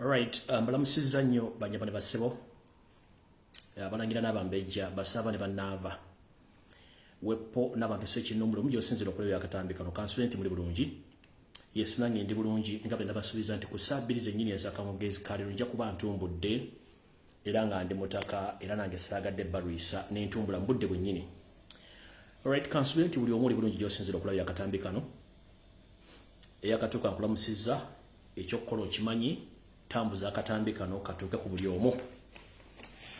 Alright, balamusiza nnyo banyabane basebo. Abalangira n'abambejja basaba ne bannava. Wepo n'abantu sekinnumiro mujja osinzira okulabira akatambi kano consultant muri bulungi. Yes nange ndi bulungi nga benda basubiza nti ku ssabiriza ennyini ez'akamugezi kaliro nja kuba ntumbudde era nga ndi mutaka era nange saagadde barwisa n'entumbula mbudde bwennyini. Alright, consultant buli omu oli bulungi gy'osinzira okulabira akatambi kano. Eyakatuuka nkulamusizza ekyokkola okimanyi tambuza akatambi kano katuuke ku buli omu.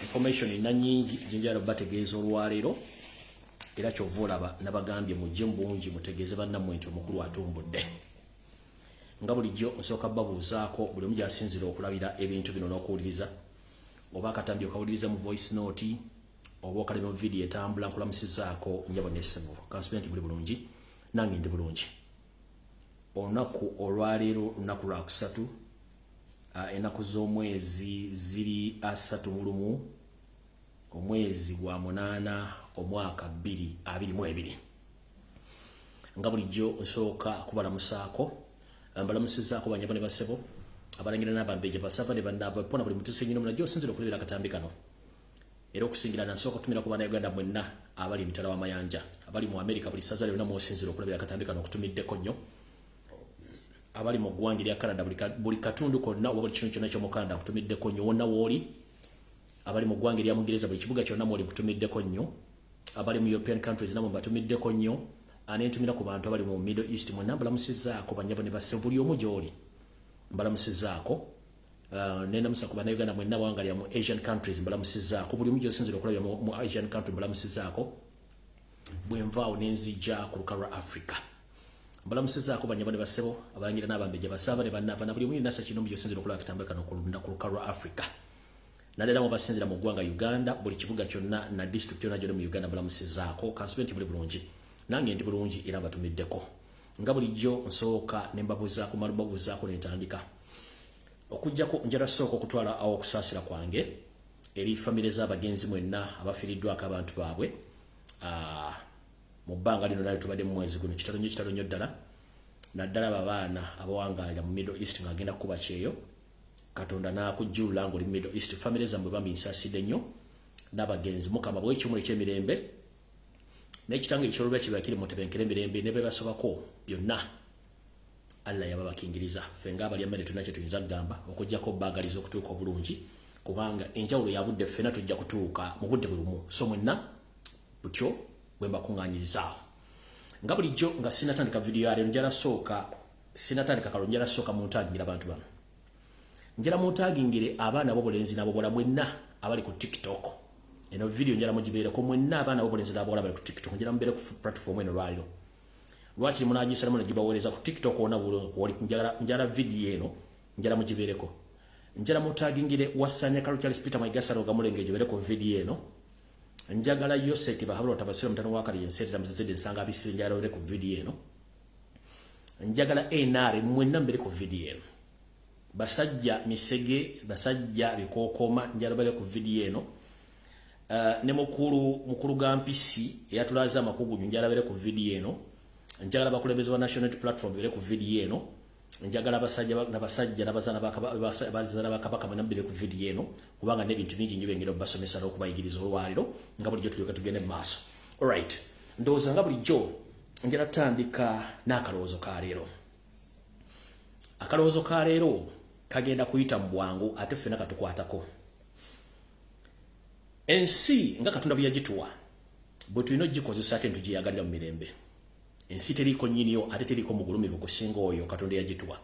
Information ina nyingi jinjala bategeeza olwaleero era kyova olaba nabagambye mujje mbungi mutegeeze bannammwe nti omukulu atumbudde. Nga bulijjo nsooka babuuzaako buli omu gy'asinzira okulabira ebintu bino n'okuwuliriza oba akatambi okawuliriza mu voice note oba okalema mu video etambula nkulamusizaako njabonesimu consultant buli bulungi nange ndi bulungi. Olunaku olwaleero lunaku lwa kusatu enaku z'omwezi ziri 31 omwezi gwa 8 omwaka 2022. Nga bulijjo nsooka kubalamusaako mbalamusizaako banyabane basebo abalangira n'abambejja basava ne bannava pona buli mutuusa ennyino munajjo osinzira okulabira akatambi kano era okusingira nansooka kutumira ku bannayuganda mwenna abali emitala w'amayanja abali mu America buli ssaza lyonna mwosinzira okulabira akatambi kano okutumiddeko nnyo abali mu ggwanga erya Canada buli katundu konna oba buli kintu kyonna ky'omu Canada kutumiddeko nnyo wonna wooli abali mu ggwanga erya Mungereza buli kibuga kyonna mwoli kutumiddeko nnyo abali mu European countries namwe batumiddeko nnyo anentumira ku bantu abali mu Middle East mwenna mbalamusizaako banyabane basse buli omu gy'oli mbalamusizaako nenamusa ku bannayuganda mwenna wangalya mu Asian countries mbalamusizaako buli omu gy'osinzira okulabira mu Asian country mbalamusizaako bwenvaawo nenzijja ku luka lwa Africa. Mbalamusizaako banyabane basebo abalangira n'abambejja basaba ne bannava na buli omu nasa kino by'osinzira okulaba akatambi kano ku luka lwa Africa. Naddala mu basinzira mu ggwanga Uganda buli kibuga kyonna na district yonna gyonna mu Uganda mbalamusizaako consultant buli bulungi nange ndi bulungi era batumiddeko. Nga bulijjo nsooka ne mbabuuzaako malubabuuzaako n'entandika okujjako njala sooka okutwala awo okusaasira kwange eri famire z'abagenzi mwenna abafiiriddwako abantu baabwe mu bbanga lino nali tubadde mu mwezi guno kitalo nnyo ddala naddala abaana abawangaalira mu Middle East ng'agenda kukuba kyeyo Katonda n'akujjulula ng'oli mu Middle East famire zammwe bambi nsaasidde nnyo n'abagenzi Mukama bw'ekimuli eky'emirembe n'ekitango ekyolulwa kiba kiri mu tebenkera emirembe ne bwe basobako byonna Allah yababakingiriza ffe ng'abalya mmere tulina kye tuyinza kugamba okuggyako baagaliza okutuuka obulungi kubanga enjawulo ya budde ffenna tujja kutuuka mu budde bwe bumu so mwenna butyo bwe mbakuŋŋaanyirizaawo. Nga bulijjo nga sinatandika video ya leero njala sooka sinatandika kalo njala sooka muntaagingira abantu bano njala muntagingire abaana b'obulenzi n'abobuwala mwenna abali ku TikTok. Eno video njala mugibeereko mwenna abaana b'obulenzi n'abobuwala bali ku TikTok njala mubeere ku platform eno lwaliro lwakiri munagisalamu negibaweereza ku TikTok wona woli njala video eno njala mugibeereko njala muntagingire Wasanya Charles Peter Maigasaro gamulenge gibeereko video eno njagala Yoseti bahabula tabasira mutano wakali yenseti tamzizede nsanga abisire njala wele ku video eno njagala enare mwenna mbere ku video eno basajja misege basajja bikokoma njala wele ku video eno ne mukulu gampisi eyatulaza amakugu njala wele ku video eno njagala bakulembeze wa national platform bere ku video eno njagala abasajja n'abazaana bakabaka mwenna mbere ku video eno kubanga n'ebintu bingi nnyo bengera basomesa n'okubayigiriza olwaliro nga bulijjo tulyoke tugende mu maaso. Alright, ndowooza nga bulijjo njala tandika n'akalowoozo ka leero. Akalowoozo ka leero kagenda kuyita mu bwangu ate ffenna katukwatako. Ensi nga Katonda bwe yagituwa bwe tulina ogikozesa ate ntugiyagalira mu mirembe. Ensi teriiko nnyiniyo ate teriiko mugulumivu kusinga oyo Katonda yagituwa.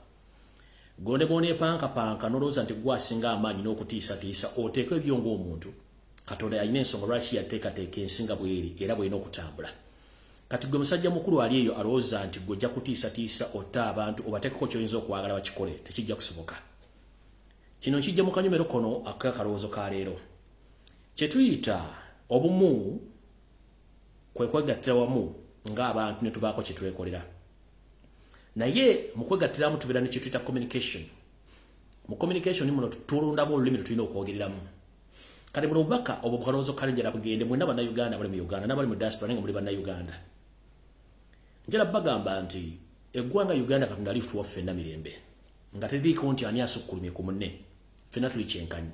Gonde panka n'olowooza nti gwasinga amaanyi n'okutiisatiisa oteeka ebyo ng'omuntu Katonda yalina ensonga lwaki yateekateeka ensi nga bweri era bw'erina okutambula. Kati gwe musajja mukulu ali eyo alowooza nti gw'ojja kutiisatiisa otta abantu obateekako ky'oyinza okwagala bakikole tekijja kusoboka. Kino kijja mu kanyomero kono akakalowoozo ka leero. Kye tuyita obumu kwe kwegattira wamu ng'abantu ne tubaako kye twekolera. Naye mu kwegattiramu tubeera ne kye tuyita communication. Mu communication muno tulundamu olulimi tulina okwogereramu. Kale buno obubaka obwo bukalowoozo kale njala bugende mwenna bannayuganda abali mu Uganda n'abali mu diaspora nga muli bannayuganda. Njala bagamba nti eggwanga Uganda Katonda alituwa ffenna mirembe. nga teriko nti ani asukkulumye ku munne fena tuli kyenkanyi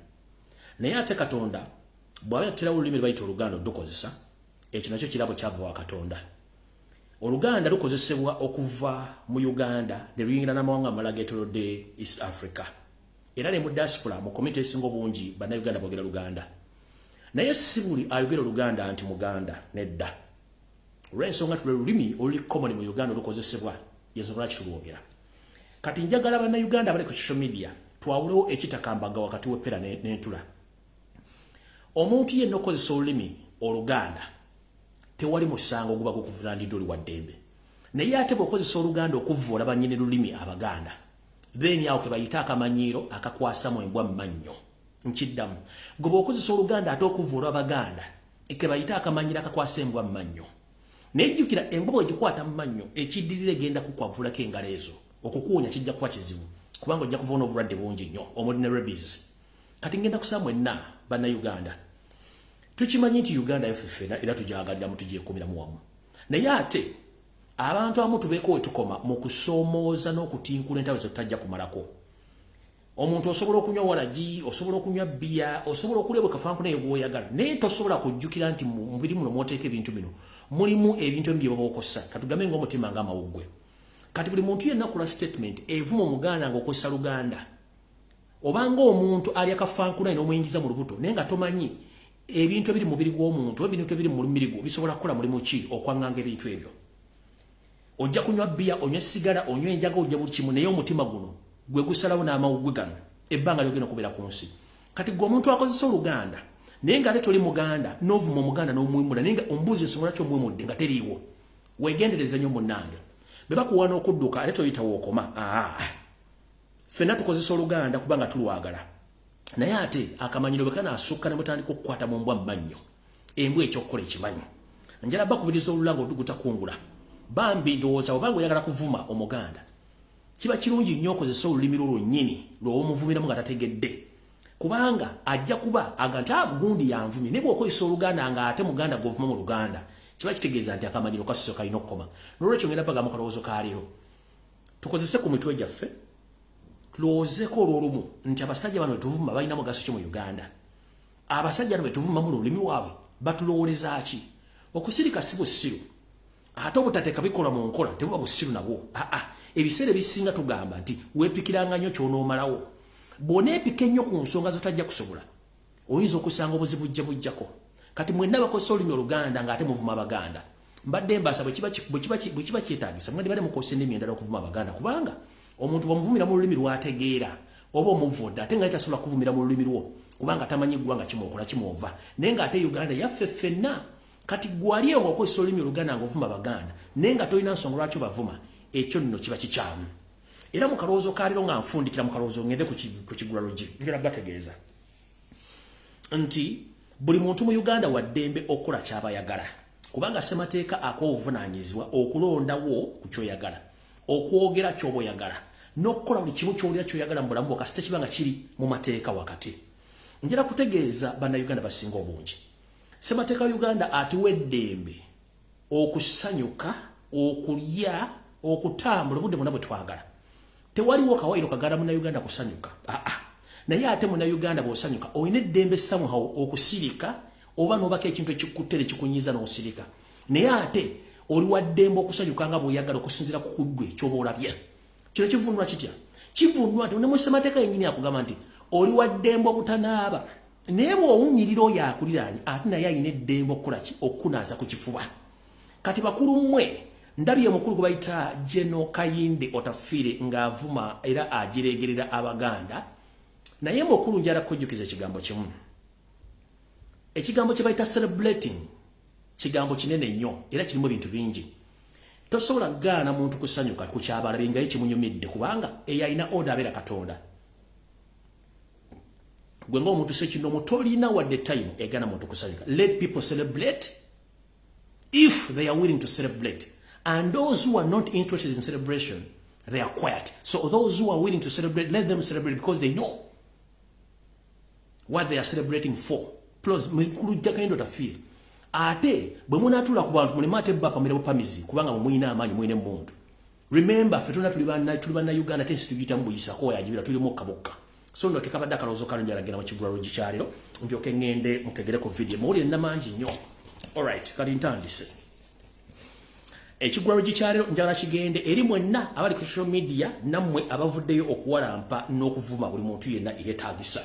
naye ate Katonda bw'aba yatera olulimi lwayita Oluganda dukozesa ekyo nakyo kirabo kyava wa Katonda Oluganda lukozesebwa okuva mu Uganda ne luyingira n'amawanga amalala geetoolodde East Africa era ne mu diaspora mu community esinga obungi bannayuganda boogera Luganda naye si buli ayogera Oluganda anti Muganda nedda olw'ensonga tule lulimi oluli common mu Uganda olukozesebwa yensonga lwaki tulwogera kati njagala bannayuganda abali ku social media twawulewo ekitakambaga wakati w'epera n'entula omuntu yenna okozesa olulimi Oluganda tewali musango guba gukuvunaanidde oli wa ddembe naye ate bw'okozesa Oluganda okuvvoola bannyini lulimi Abaganda then awo ke bayita akamanyiiro akakwasa mu embwa mmannyo nkiddamu gwe bw'okozesa Oluganda ate okuvvoola Abaganda ke bayita akamanyiiro akakwasa embwa mmannyo naye jjukira embwa bw'egikwata mmannyo ekiddirira egenda kukwavulako engalo ezo okukuwonya kijja kuba kizibu kubanga ojja kuvaona obulwadde bungi nnyo omuli ne rabies kati ngenda kusaba mwenna bannayuganda tukimanyi nti Uganda yaffe era tugyagaliramu tugyekumiramu wamu naye ate abantu abamu tubeeko we tukoma mu kusoomooza n'okutinkula entawe ze tutajja kumalako omuntu osobola okunywa walagi osobola okunywa bbiya osobola okulya bwe kafanku naye gw'oyagala naye tosobola kujjukira nti mu mubiri muno mw'oteeka ebintu bino mulimu ebintu ebibi bye baba okosa katugambe ng'omutima ng'amawuggwe kati buli muntu yenna akola statement evuma Omuganda ng'okozesa Luganda obanga omuntu ali akafanku naye n'omuyingiza mu lubuto naye nga tomanyi ebintu ebiri mu mubiri gw'omuntu ebintu ebiri mu lumiri gwo bisobola kukola mulimu ki okwanganga ebintu ebyo ojja kunywa bbiya onywa sigala onywa enjaga ojja buli kimu naye omutima guno gwe gusalawo n'amawuggwe gano ebbanga lyogenda okubeera ku nsi kati gwe omuntu akozesa Oluganda naye nga ate toli Muganda n'ovuma Omuganda n'omwimula naye nga ombuuza ensonga lwaki omwimudde nga teriiwo weegendereze nnyo munnange be bakuwana okudduka ate toyitawo okoma ffenna tukozesa Oluganda kubanga tulwagala naye ate akamanyiro bwe kanaasukka ne mutandika okukwata mu mbwa mmannyo embwa ekyokukola ekimanyi njala bakubiriza olulanga olugutakungula bambi ndowooza obanga oyagala kuvuma Omuganda kiba kirungi nnyo okozesa olulimi lwo lwennyini lw'omuvumiramu nga tategedde kubanga ajja kuba aga nti gundi yanvumye naye bw'okozesa Oluganda nga ate Muganda gw'ovuma mu Luganda kiba kitegeeza nti akamanyiro kasuso kalina okukoma n'olwekyo ngenda bagamu kalowoozo kaaliyo tukozese ku mitwe gyaffe tulowoozeko olw'olumu nti abasajja bano betuvuma balina mugaso ki mu Uganda abasajja bano betuvuma mu lulimi waabwe batulowooleza ki okusirika si busiru ate obutateeka bikolwa mu nkola tebuba busiru nabwo ebiseera ebisinga tugamba nti weepikiranga nnyo ky'onoomalawo bw'oneepika ennyo ku nsonga zotajja kusobola oyinza okusanga obuzibu bujjako kati mwenna bakozesa olulimi Oluganda ng'ate muvuma Abaganda mbadde mbasa bwe kiba kyetaagisa mwandibadde mukozesa ennimi endala okuvuma Abaganda kubanga omuntu bw'omuvumira mu lulimi lw'ategeera oba omuvudde ate nga tasobola kuvumira mu lulimi lwo kubanga tamanyi ggwanga kimwokola kimwova naye ng'ate Uganda yaffe ffenna kati gwaliyo ng'okozesa olulimi Oluganda ng'ovuma Abaganda naye nga tolina nsonga lwaki bavuma ekyo nno kiba kikyamu era mu kalowoozo kaaliro nga nfundikira mu kalowoozo ngende ku kigula logi ngera bategeeza nti buli muntu mu Uganda wa ddembe okukola ky'abayagala kubanga ssemateeka akuwa obuvunaanyizibwa okulondawo ku ky'oyagala okwogera ky'oba oyagala n'okukola buli kimu ky'olira ky'oyagala mu bulamu bwo kasita kiba nga kiri mu mateeka wakati njala kutegeeza bannayuganda basinga obungi ssemateeka wa Uganda atuwa eddembe okusanyuka okulya okutambula obudde bwonna bwe twagala tewaliwo kawairo kagala munnayuganda kusanyuka naye ate munnayuganda bw'osanyuka olina eddembe somehow okusirika oba n'obako ekintu ekikutte ekikunyiiza n'osirika naye ate oli wa ddembe okusanyuka nga bw'oyagala okusinziira ku kuggwe ky'oba olabye kino kivunulwa kitya kivunulwa nti ne mu ssemateeka yennyini akugamba nti oli wa ddembe obutanaaba naye bw'owunyirira oyo akuliraanye ate naye alina eddembe okukola ki okkunaaza ku kifuba kati bakulu mmwe ndabye mukulu gwe bayita Jeno Kayinde Otafiire ng'avuma era agireegerera Abaganda naye mukulu njala kujjukiza ekigambo kimu ekigambo kye bayita celebrating kigambo kinene nnyo era kirimu ebintu bingi tosobola gaana muntu kusanyuka ku kyabalabe nga ye kimunyumidde kubanga eyo alina oda abeera Katonda gwe ng'omuntu sekinomu tolina wadde time egaana muntu kusanyuka let people celebrate if they are willing to celebrate and those who are not interested in celebration they are quiet so those who are willing to celebrate let them celebrate because they know what they are celebrating for plus mukulu Kayinde Otafiire ate bwe munaatula ku bantu mulema ate bapamira bupamizi kubanga muyina amaanyi muyina muntu Remember fetuna tulibana Uganda tensi tugita mbuyisa ko yajibira tuli mokka bokka. So ndo kekabadde akalozo kalo njala gena machigwaro gikyaliro ndyoke ngende mutegereko video muri namanji nnyo. Alright kali ntandise. Ekigwaro gikyaliro njala kigende eri mwenna abali ku social media namwe abavuddeyo okuwalampa n'okuvuma buli muntu yenna eyetaagisa.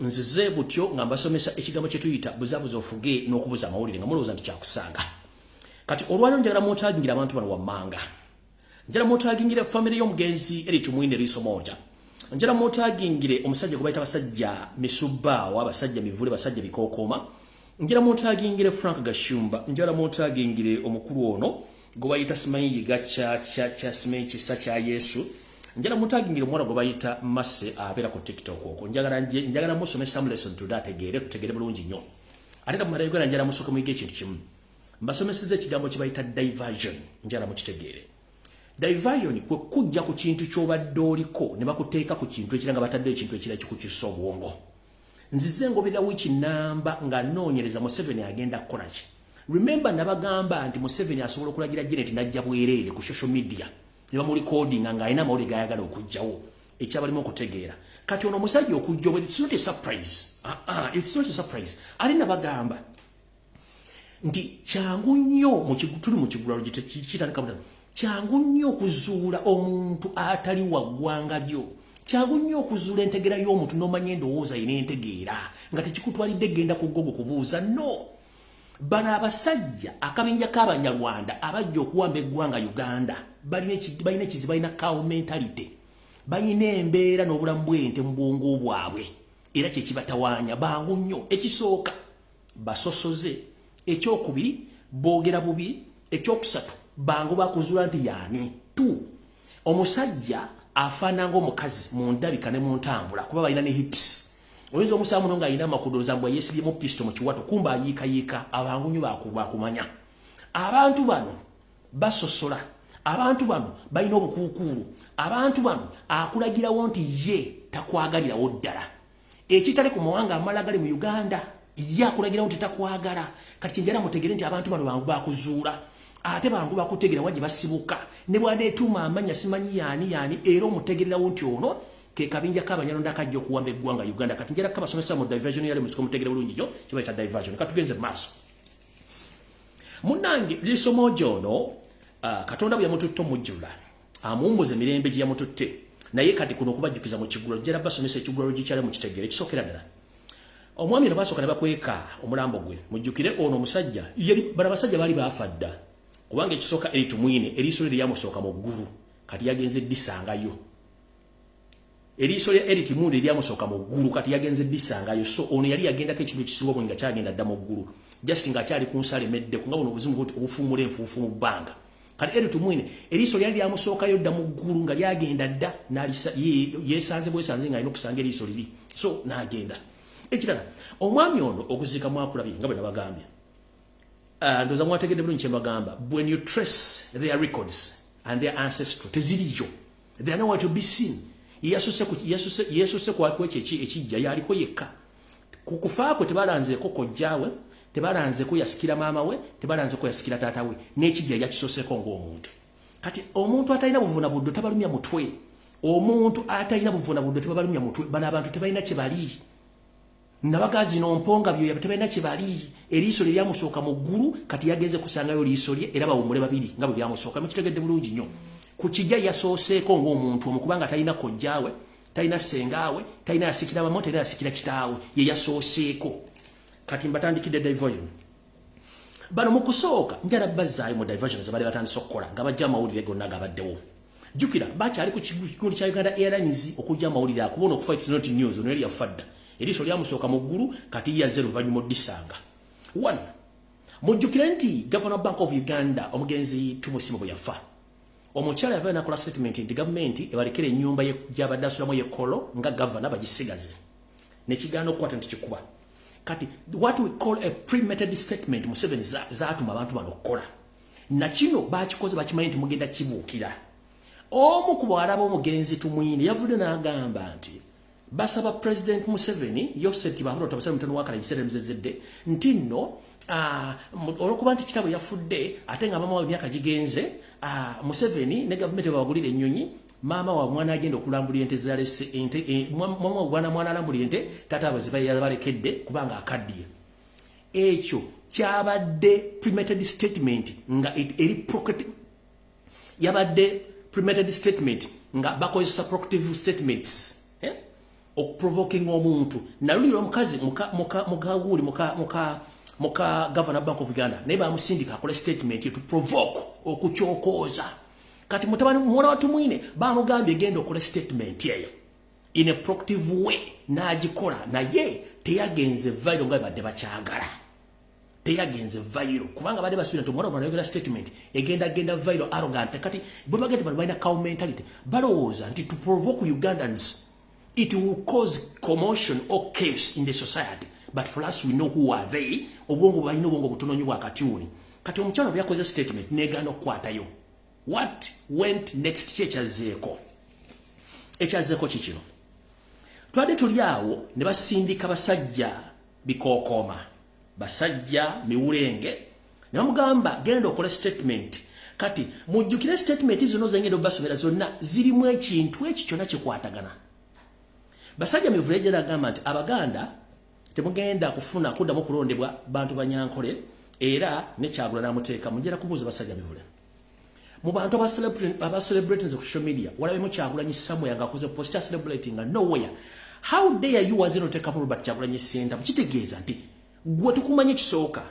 Nzize butyo nga mbasomesa ekigambo kye tuyita buzabuza ofuge n'okubuza amawulire nga mulowooza nti kyakusanga. Kati olwaliro njagala mwotaagingira abantu bano wammanga. Njagala mwotaagingira family y'omugenzi eri Tumwine'S moja. Njagala mwotaagingira omusajja gwe bayita basajja misubba wa basajja mivule basajja bikookoma. Njagala mwotaagingira Frank Gashumba. Njagala mwotaagingira omukulu ono gwe bayita simanyi cha simanyi kisa kya Yesu. Njagala mwotaagingira omwana gwe bayita Mase abeera ku TikTok okwo. Njagala musomesa some lesson to that kutegere bulungi nnyo. Ate nga mumala Uganda njagala musooke muyige ekintu kimu. Mbasomeseza ekigambo kye bayita diversion. Njagala mukitegeere. Diversion kwe kujja ku kintu ky'obadde oliko ne bakuteeka ku kintu ekiranga batadde ekintu ekirala kikukisa obwongo. Nzize ngobera wiki namba nga noonyereza Museveni agenda kukola ki. Remember nabagamba nti Museveni asobola okulagira Janet najja bwereere ku social media. Ne bamuli coding nga alina amawulire gayagala okujjawo. Ekyabalimu okutegeera. Kati ono omusajja okujja it's not a surprise. It's not a surprise. Ali nabagamba nti kyangu nnyo tuli mu kigulalo kitandika butano. Kyangu nnyo okuzuula omuntu atali waggwanga byo. Kyangu nnyo okuzuula entegeera y'omuntu n'omanya endowooza ye n'entegeera nga tekikutwalidde genda ku gogo kubuuza no. Bano abasajja akabinja k'Abanyarwanda abajja okuwamba eggwanga Uganda balina ekizibu, balina cow mentality, balina embeera n'obulamu bw'ente mu bwongo bwabwe era kye kibatawaanya bangu nnyo. Ekisooka basosoze, ekyokubiri boogera bubi, ekyokusatu bangu bakuzuula nti yaani tu. Omusajja afaana ng'omukazi mu ndabika ne mu ntambula kuba balina ne hips. Oyinza omusaamu nga alina amakudooza mbwa yeesibye mu pisto mu kiwato kumba ayiikayiika abangu nnyo bakumanya. Abantu bano basosola, abantu bano balina obukuukulu, abantu bano akulagirawo nti ye takwagalirawo ddala. Ekitali ku mawanga amala gali mu Uganda ye akulagirawo nti takwagala. Kati kyenjala mutegere nti abantu bano bangu bakuzuula ate bangu bakutegera wajje basibuka ne bwaneetuma amanya simanyi yaani era omutegererawo nti ono ke kabinja k'Abanyarwanda kajja okuwamba eggwanga Uganda. Kati njala kabasomesa mu diversion yali musiko mutegere bulungi nnyo kye bayita diversion. Katugenze maaso munnange lisomo gyono Katonda bwe yamututte omujjula amuwumbuza emirembe gye yamututte naye kati kuno okubajjukiza mu kigulalo njala basomesa ekigulalo gikyale mu kitegeere kisookera ddala. Omwami ono basooka ne bakweka omulambo gwe mujjukire ono omusajja bano abasajja baali baafa dda kubanga ekisooka eri Tumwine eriiso lye lyamusooka mu ggulu kati yagenze ddisangayo. Eriiso lya eri Tumwine lyamusooka mu ggulu kati yagenze ddisangayo. So ono yali yagendako ekintu ekisinga obulungi nga kyagenda dda mu ggulu just ng'akyali ku nsala emedde nga buno obuzimu obufuumula enfuufu mu bbanga. Kati eri Tumwine eriiso lyali lyamusookayo dda mu ggulu nga lyagenda dda yeesanze bwesanze nga alina okusanga eriiso liri so n'agenda. Ekirala omwami ono okuziika mwakulabye nga bwe nabagambye. Ndoza mwategedde bulungi kye mbagamba. When you trace their records and their ancestry teziriyo, they are nowhere to be seen. Yesuse kwa ekijja yaliko yekka. Kukufa kwe tebalanzeeko kojjaawe, tebalanzeeko yasikira maama we, tebalanzeeko yasikira taata we, n'ekijja yakisoseeko ng'omuntu. Kati omuntu atalina buvunabuddwa tabalumya mutwe. Omuntu atalina buvunabuddwa tebalumya mutwe. Bano abantu tebalina kye bali. Nabagazi n'omponga byo tebalina kye bali. Eriiso lye lyamusooka mu ggulu kati yagenze kusangayo liiso lye era bawummule babiri nga bwe lyamusooka. Mukitegedde bulungi nnyo. Ku kijja yasooseeko ng'omuntu omukubanga talina kojjaawe, talina sengaawe, talina yasikira maama, talina yasikira kitaawe, ye yasooseeko. Kati mbatandikidde diversion. Bano mu kusooka njala bazzaayo mu diversion ze bali batandise okukola nga bajja amawulire gonna gabaddewo. Jjukira bakyali ku kigundu kya Uganda Airlines okujja amawulire akubona okufa it's not news ono yali yafadda. Eriiso lyamusooka mu ggulu kati yazze luvannyuma oddisanga. 1. Mujjukire nti Governor Bank of Uganda omugenzi Tumusiime bwe yafa. Omukyala yava nakola statement nti gavumenti ebalekera ennyumba gy'abadde asulamu y'ekkolo nga gavana bagisigaze. Nekigaana okukwata nti kikuba. Kati what we call a premeditated statement Museveni zaatuma abantu bano okukola. Na kino bakikoze bakimanyi nti mugenda kibuukira. Omu ku bawala b'omugenzi Tumwine yavudde n'agamba nti basaba President Museveni yoseti bahuro tabasaba mutano wakala yisere mzezedde ntino olokuba nti kitabo yafudde ate nga mama wa myaka gigenze Museveni ne government babagulira ennyonyi mama wa mwana agenda okulambulira ente zalese ente mama wa mwana alambulira ente tata abazibaye balekedde kubanga akaddiye ekyo kyabadde premeditated statement nga eri provocative yabadde premeditated statement nga bakozesa provocative statements okuprovoking omuntu nalulira omukazi mukawuli muka governor Bank of Uganda naye bamusindika akola statement to provoke okuchokoza kati mutabani mwana wa Tumwine bamugambye genda okola statement yeyo in a provocative way najikola naye teyagenze viral nga badde bakyagala teyagenze viral kubanga badde basubira nti mwana ayogera statement egenda viral arrogant kati bwe bagenda balina cow mentality balowooza nti to provoke Ugandans it will cause commotion or chaos in the society. But for us, we know who are they. Obongo bayino obongo butononyi bwa katiuni. Kati omukyalo byakoze statement negano kwatayo. What went next kyechazeko? Echazeko chichino. Twade tuliawo ne basindika basajja bikokoma. Basajja miwulenge. Ne bamugamba genda okola statement. Kati mujjukire statement izo nozo ngendo basomera zonna zirimu ekintu ekikyona kikwatagana. Basajja mivuleje nagamba nti Abaganda temugenda kufuna kuddamu kulondebwa bantu banyankole era ne Kyagula namuteeka mujera kubuuza basajja mivule mu bantu aba celebrities ku social media walabe mu Kyagula nyi somewhere ngakoze poster celebrating and nowhere. How dare you wazino take up Robert Kyagula nyi senda mukitegeeza nti gwe tukumanye kisooka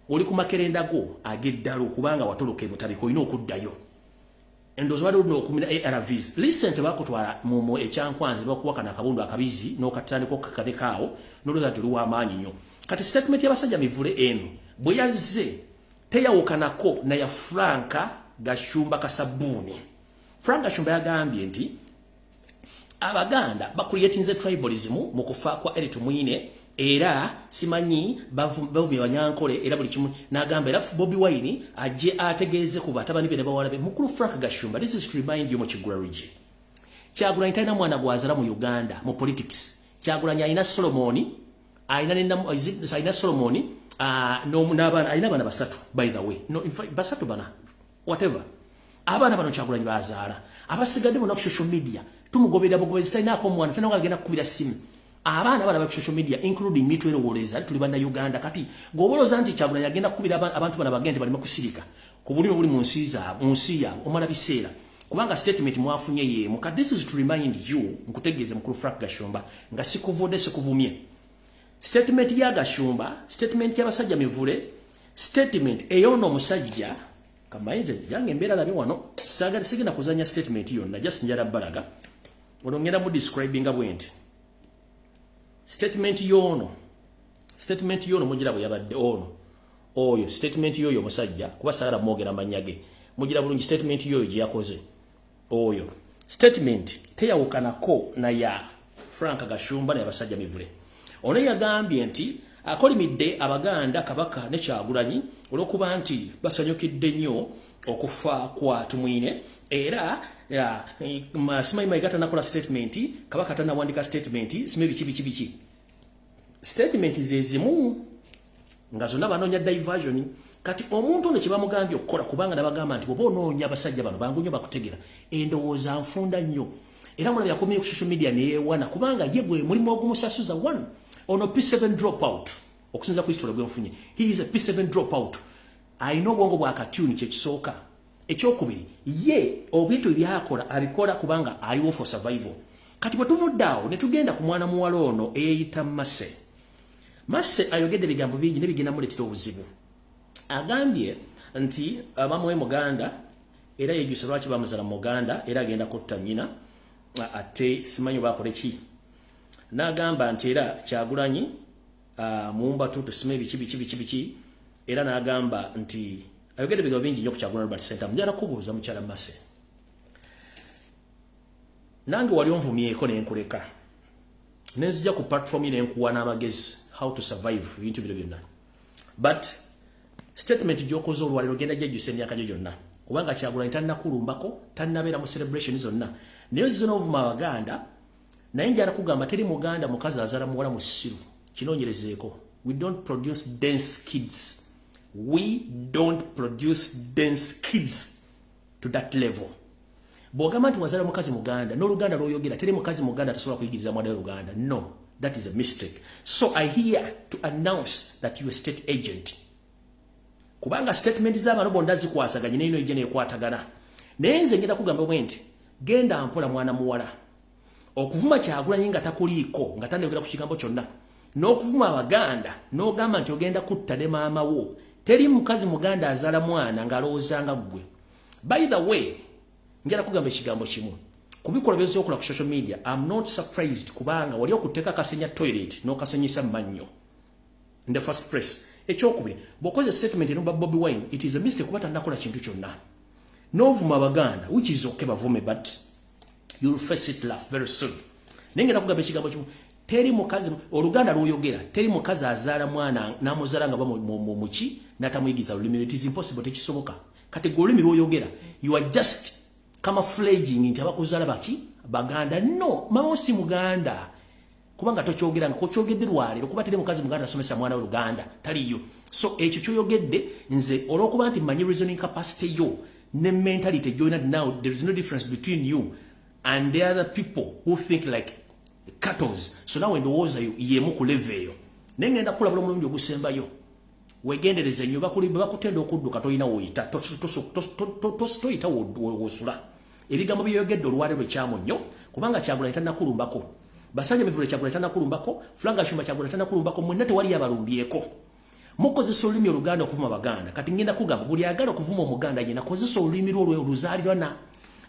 oli ku makerenda go ageddalu kubanga watuluka ebutabiko ino okuddayo endozo wali no kumina ARVs recent bakutwala mu ekyankwanzi bakuwakana akabundu akabizi no katandiko kakadekao noloza tuluwa amanyi nnyo kati statement y'abasajja mivule eno bwe yazze teyawukanako na ya Franka Gashumba Kasabuni. Franka Gashumba yagambye nti Abaganda bakuyetinze tribalism mu kufa kwa Tumwine'S era simanyi bavubi wanyankole era buli kimu nagamba era Bobi Wine aje ategeeze ku batabani be bawalabe mukuru Frank Gashumba. This is to remind you Muchigula region. Kyagula ntayina mwana gwazala mu Uganda mu politics. Kyagula nyina Solomoni ayina Solomoni no nabana ayina bana basatu by the way no in fact basatu bana whatever abana bano Kyagula nyibazala abasigadde mu social media tumugobera bugobeza tayina ko mwana tena ngagenda kubira simu abana bana ba social media including mitwe erowoleza tuli bana Uganda kati goboloza nti Kyagula yagenda kubira abantu bana bagende bali makusirika ku buli munsi ya omala biseera kubanga statement mwafunye ye muka. This is to remind you nkutegeeze mukuru Frank Gashumba nga sikuvode sikuvumye statement ya Gashumba statement ya basajja mivule statement eyono musajja kamayize yange mbera labi wano saga sigina kuzanya statement yo na just njara balaga olongera mu describing abwenti statement yono mugira bwe yabadde ono oyo statement yoyo musajja kuba sagala mwogera manyage mugira bulungi statement yoyo gye yakoze oyo statement teyawukanako na ya Frank Gashumba na basajja mivule ono yagambye nti akolimidde Abaganda Kabaka ne Kyagulanyi olwokuba nti basanyukidde nnyo okufa kwa Tumwine era simanyi maigata nakola statement Kabaka tanawandika statement simebi kibi statement zezimu nga zonna banoonya diversion kati omuntu ne kibamugambye okukola kubanga nabagamba nti bwoba onoonya abasajja bano bangu nnyo bakutegera endowooza nfunda nnyo era mulabya akomye ku social media neyewana kubanga ye gwe mulimu ogumusasuza one ono P7 dropout okusinza ku history gwenfunye he is a P7 dropout ayina obwongo bwa katuni kyekisooka ekyokubiri ye obintu byakola abikola kubanga aliwo for survival kati bwe tuvuddeawo ne tugenda ku mwana muwala ono eyeyita Mase ayogedde bigambo bingi ne bigenda muletera obuzibu agambye nti mama we Muganda era yejuse lwaki bamuzala mu Uganda era agenda kutta nnyina ate simanyi bakole ki nagamba nti era Kyagulanyi muumba tutu simebi kibi era nagamba nti ayogedde bigambo bingi nnyo ku Kyagulanyi Robert Center mujala kubuuza mukyala Mase nange wali onvumyeko nenkuleka nenzija ku platform nenkuwa n'amagezi how to survive into biro byonna but statement gyokoze olwaliro genda gyejjusa emyaka gyo gyonna kubanga Kyagulanyi tannakulumbako tannabeera mu celebration zonna naye zino ovuma Abaganda naye njala kugamba teri muganda mukazi azala muwala musiru kinonyerezeeko. We don't produce dense kids. We don't produce dense kids to that level. Bwogamba nti wazala mukazi muganda n'oluganda lw'oyogera teri mukazi muganda tasobola kuyigiriza mwana w'Uganda. No, that is a mistake. So I here to announce that you are state agent. Kubanga statement z'abantu bonna zikwasaganye n'eno ejja n'ekwatagana. Naye nze ngenda kugamba bwenti genda mpola mwana muwala. Okuvuma Kyagulanyi nga takuliiko nga tandayogera ku kigambo kyonna. N'okuvuma Abaganda n'ogamba nti ogenda kutta ne maama wo. Teri mukazi muganda azala mwana ng'alowoozanga ggwe. By the way, njala kugamba ekigambo kimu. Kubikola by'okola ku social media, I'm not surprised kubanga wali okuteeka kasenya toilet n'okasenyisa mannyo. In the first place. Ekyokubiri, bw'okoze statement eno Bobi Wine, it is a mistake kuba tannakola kintu kyonna. N'ovuma Abaganda, which is okay bavume, but you'll face it laugh very soon. Nengera kugamba ekigambo kimu. Teri mukazi oluganda lw'oyogera teri mukazi azaala mwana n'amuzaala nga muki n'atamuyigiza olulimi. It is impossible, tekisoboka. Kati gwe olulimi lw'oyogera you are just camouflaging nti abakuzaala baki Baganda. No, mama si muganda kubanga tokyogera nga kokyogedde lwaleero kuba teri mukazi muganda asomesa mwana w'Oluganda taliyo. So ekyo kyoyogedde nze olw'okuba nti manyi reasoning capacity yo ne mentality joined now, there is no difference between you and the other people who think like cattles. So now endowooza yemu ku level eyo. Naye ngenda kulabula omulungi ogusembayo. Wegendereze nnyo bakutenda okudduka toyina woyita toyita wosula. Ebigambo byeyogedde olwaleero ekyamu nnyo kubanga Kyagulanyi tannakulumbako. Basajja Mivule Kyagulanyi tannakulumbako. Flanga Shumba Kyagulanyi tannakulumbako. Mwenna tewali abalumbyeko. Mukozesa olulimi Oluganda okuvuma Abaganda. Kati ngenda kugamba buli agala okuvuma Omuganda yenna kozesa olulimi lwo oluzaalirwana.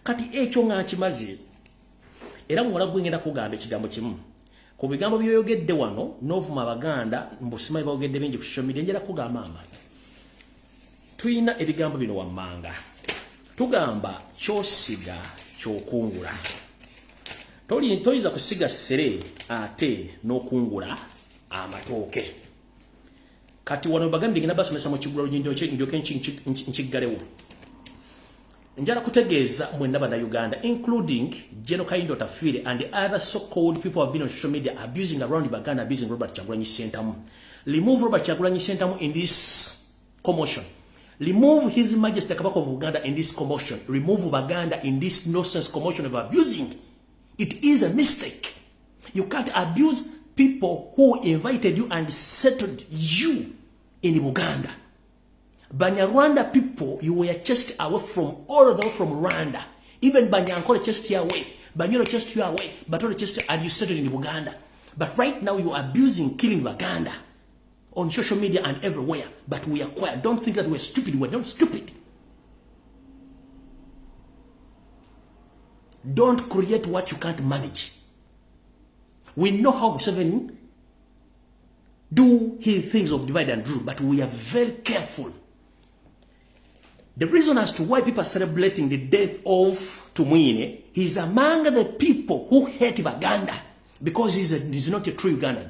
Kati ekyo nga nkimaze. Era muwala gwe ngenda kugamba ekigambo kimu. Ku bigambo by'oyogedde wano n'ovuma Abaganda mbusimayi baogedde bingi ku social media njala kugamba mama. Tuyina ebigambo bino wammanga. Tugamba kyosiga kyokungula. Toyinza kusiga ssere ate n'okungula amatooke. Kati wano bagambye ngenda basomesa mu kigulalo ndyoke nkiggalewo. Njala kutegeeza mwenna Bannayuganda, including Genocide Tafire and the other so-called people who have been on social media abusing around Baganda, abusing Robert Kyagulanyi Ssentamu. Remove Robert Kyagulanyi Ssentamu in this commotion. Remove His Majesty the Kabaka of Uganda in this commotion. Remove Baganda in this nonsense commotion of abusing. It is a mistake. You can't abuse people who invited you and settled you in Uganda. Banyarwanda people, you were chased away from all of them from Rwanda. Even Banyankole chased you away. Banyoro chased you away. Batoro chased you and you settled in Uganda. But right now you are abusing, killing Uganda on social media and everywhere. But we are quiet. Don't think that we're stupid. We're not stupid. Don't create what you can't manage. We know how Museveni do his things of divide and rule, but we are very careful. The reason as to why people are celebrating the death of Tumwine'S, he's among the people who hate Baganda because he's not a true Ugandan.